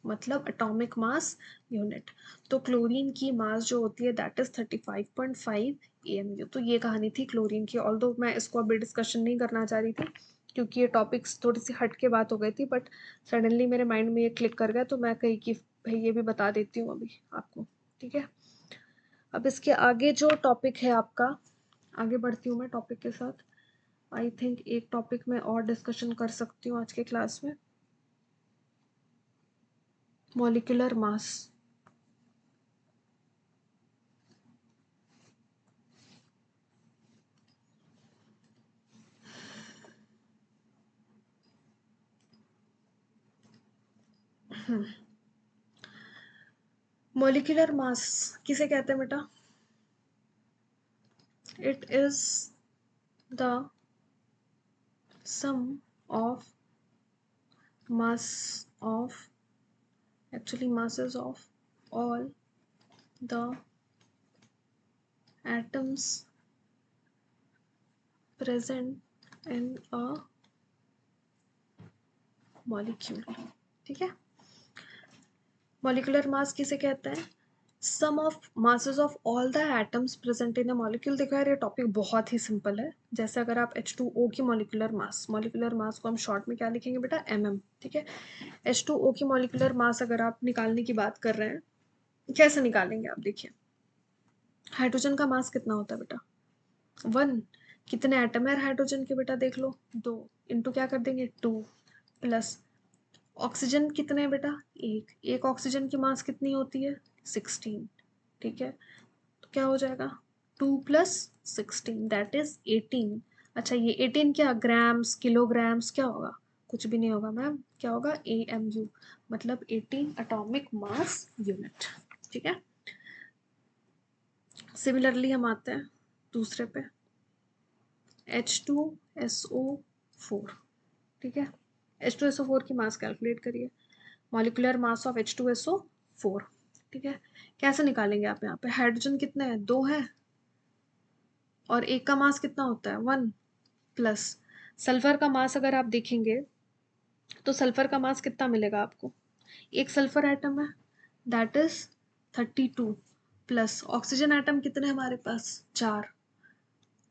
मतलब एटॉमिक मास यूनिट। तो क्लोरीन की मास जो होती है दैट इज 35.5 AMU। तो ये कहानी थी क्लोरीन की, ऑल्दो मैं इसको अभी डिस्कशन नहीं करना चाह रही थी क्योंकि ये टॉपिक्स थोड़ी सी हट के बात हो गई थी, बट सडनली मेरे माइंड में ये क्लिक कर गया तो मैं कही कि भाई ये भी बता देती हूँ अभी आपको। ठीक है, अब इसके आगे जो टॉपिक है आपका, आगे बढ़ती हूँ मैं टॉपिक के साथ। आई थिंक एक टॉपिक में और डिस्कशन कर सकती हूँ आज के क्लास में, मॉलिक्यूलर मास। मॉलिक्यूलर मास किसे कहते हैं बेटा, it is the sum of mass of, actually masses of all the atoms present in a molecule। ठीक है, मॉलिक्यूलर मास किसे कहते हैं, sum of masses of all the atoms present in a molecule. देखो यार ये टॉपिक बहुत ही simple है, जैसे अगर आप H2O की मॉलिक्यूलर मास को हम शॉर्ट में क्या लिखेंगे बेटा, MM। ठीक है, H2O की मॉलिक्यूलर मास अगर आप निकालने की बात कर रहे हैं, कैसे निकालेंगे आप देखिए, हाइड्रोजन का मास कितना होता है बेटा, 1। कितने एटम है हाइड्रोजन के बेटा, देख लो 2, इंटू क्या कर देंगे 2, प्लस ऑक्सीजन कितने हैं बेटा, एक ऑक्सीजन की मास कितनी होती है 16। ठीक है, तो क्या हो जाएगा 2 प्लस 16 दैट इज 18। अच्छा ये 18 क्या, ग्राम्स किलोग्राम्स क्या होगा, कुछ भी नहीं होगा मैम, क्या होगा AMU, मतलब 18 एटॉमिक मास यूनिट। ठीक है, सिमिलरली हम आते हैं दूसरे पे, H2SO4। ठीक है, H2SO4 की मास कैलकुलेट करिए, मॉलिक्यूलर मास ऑफ H2SO4। ठीक है, कैसे निकालेंगे आप, यहाँ पे हाइड्रोजन कितने हैं, 2 है, और एक का मास कितना होता है 1, प्लस सल्फर का मास अगर आप देखेंगे तो सल्फर का मास कितना मिलेगा आपको, एक सल्फर एटम है that is 32, plus oxygen atom कितने हमारे पास 4,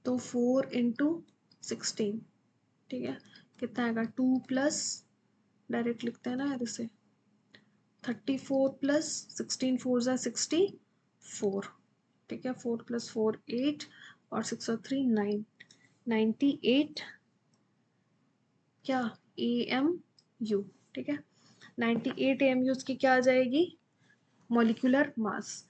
तो 4 इंटू 16। ठीक है, कितना आएगा 2 प्लस, डायरेक्ट लिखते हैं ना यार इसे, 34 प्लस 16 4 ज़ा 64। ठीक है, 4 प्लस 4 8 और 6 और 3 9, 98 क्या AMU। ठीक है, 98 AMU की क्या आ जाएगी, मॉलिक्यूलर मास।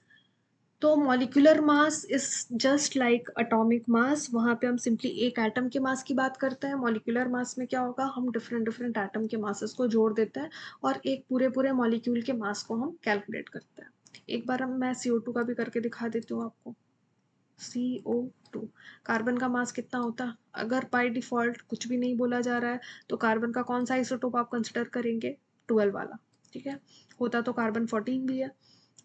तो molecular mass is just like atomic mass, वहां पे हम सिंपली एक एटम के मास की बात करते हैं। मॉलिक्यूलर मास में क्या होगा, हम डिफरेंट डिफरेंट एटम के मासेस को जोड़ देते हैं और एक पूरे पूरे मॉलिक्यूल के मास को हम कैलकुलेट करते हैं। एक बार हम मैं CO2 का भी करके दिखा देती हूँ आपको। CO2, कार्बन का मास कितना होता है, अगर बाय डिफॉल्ट कुछ भी नहीं बोला जा रहा है तो कार्बन का कौन सा आइसोटोप आप कंसिडर करेंगे, 12 वाला। ठीक है, होता तो कार्बन 14 भी है।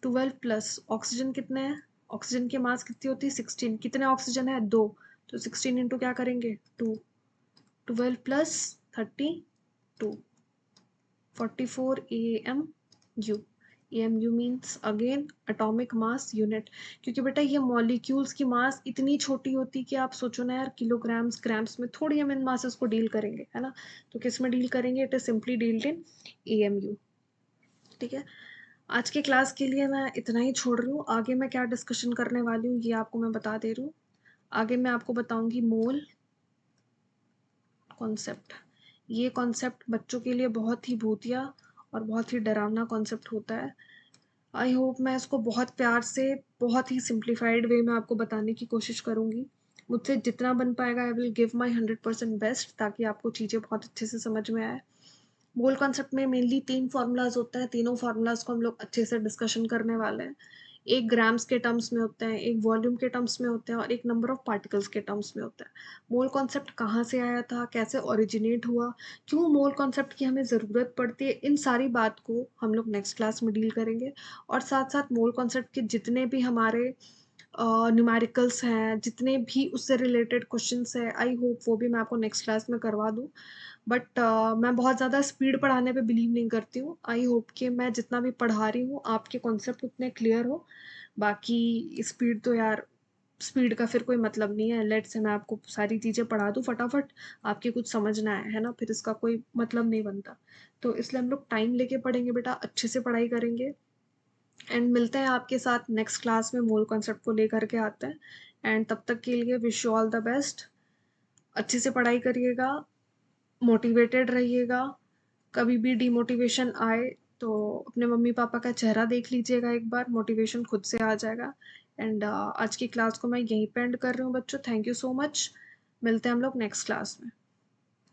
12 प्लस ऑक्सीजन कितने हैं, ऑक्सीजन की मास कितनी होती है 16, कितने ऑक्सीजन है 2, तो 16 इंटू क्या करेंगे 2, 12 plus 32, 44 AMU। AMU means again atomic mass unit, क्योंकि बेटा ये मॉलिक्यूल्स की मास इतनी छोटी होती कि आप सोचो ना यार, किलोग्राम्स ग्राम्स में थोड़ी हम इन मासेस को डील करेंगे, है ना। तो किस में डील करेंगे? It is simply dealt in AMU। ठीक है, आज के क्लास के लिए मैं इतना ही छोड़ रही हूँ। आगे मैं क्या डिस्कशन करने वाली हूँ ये आपको मैं बता दे रही हूँ। आगे मैं आपको बताऊंगी मोल कॉन्सेप्ट। ये कॉन्सेप्ट बच्चों के लिए बहुत ही भूतिया और बहुत ही डरावना कॉन्सेप्ट होता है। आई होप मैं इसको बहुत प्यार से, बहुत ही सिंप्लीफाइड वे में आपको बताने की कोशिश करूँगी। मुझसे जितना बन पाएगा I will give my 100% best, ताकि आपको चीज़ें बहुत अच्छे से समझ में आए। मोल कॉन्सेप्ट में मेनली 3 फ़ॉर्मूलाज़ होते हैं, तीनों फ़ॉर्मूलाज़ को हम लोग अच्छे से डिस्कशन करने वाले हैं। एक ग्राम्स के टर्म्स में होते हैं, एक वॉल्यूम के टर्म्स में होते हैं और एक नंबर ऑफ पार्टिकल्स के टर्म्स में होता है। मोल कॉन्सेप्ट कहाँ से आया था, कैसे ओरिजिनेट हुआ, क्यों मोल कॉन्सेप्ट की हमें ज़रूरत पड़ती है, इन सारी बात को हम लोग नेक्स्ट क्लास में डील करेंगे। और साथ-साथ मोल कॉन्सेप्ट के जितने भी हमारे न्यूमेरिकल्स हैं, जितने भी उससे रिलेटेड क्वेश्चंस हैं, आई होप वो भी मैं आपको नेक्स्ट क्लास में करवा दूँ। बट मैं बहुत ज़्यादा स्पीड पढ़ाने पे बिलीव नहीं करती हूँ। आई होप कि मैं जितना भी पढ़ा रही हूँ आपके कॉन्सेप्ट उतने क्लियर हो। बाकी स्पीड तो यार, स्पीड का फिर कोई मतलब नहीं है। लेट्स से मैं आपको सारी चीज़ें पढ़ा दूँ फटाफट, आपके कुछ समझ ना आए, है ना? फिर इसका कोई मतलब नहीं बनता। तो इसलिए हम लोग टाइम लेके पढ़ेंगे बेटा, अच्छे से पढ़ाई करेंगे। एंड मिलते हैं आपके साथ नेक्स्ट क्लास में, मोल कॉन्सेप्ट को लेकर के आते हैं। एंड तब तक के लिए wish you all the best. अच्छे से पढ़ाई करिएगा, मोटिवेटेड रहिएगा। कभी भी डिमोटिवेशन आए तो अपने मम्मी पापा का चेहरा देख लीजिएगा एक बार, मोटिवेशन खुद से आ जाएगा। एंड आज की क्लास को मैं यहीं पे एंड कर रही हूँ बच्चों। Thank you so much. मिलते हैं हम लोग नेक्स्ट क्लास में।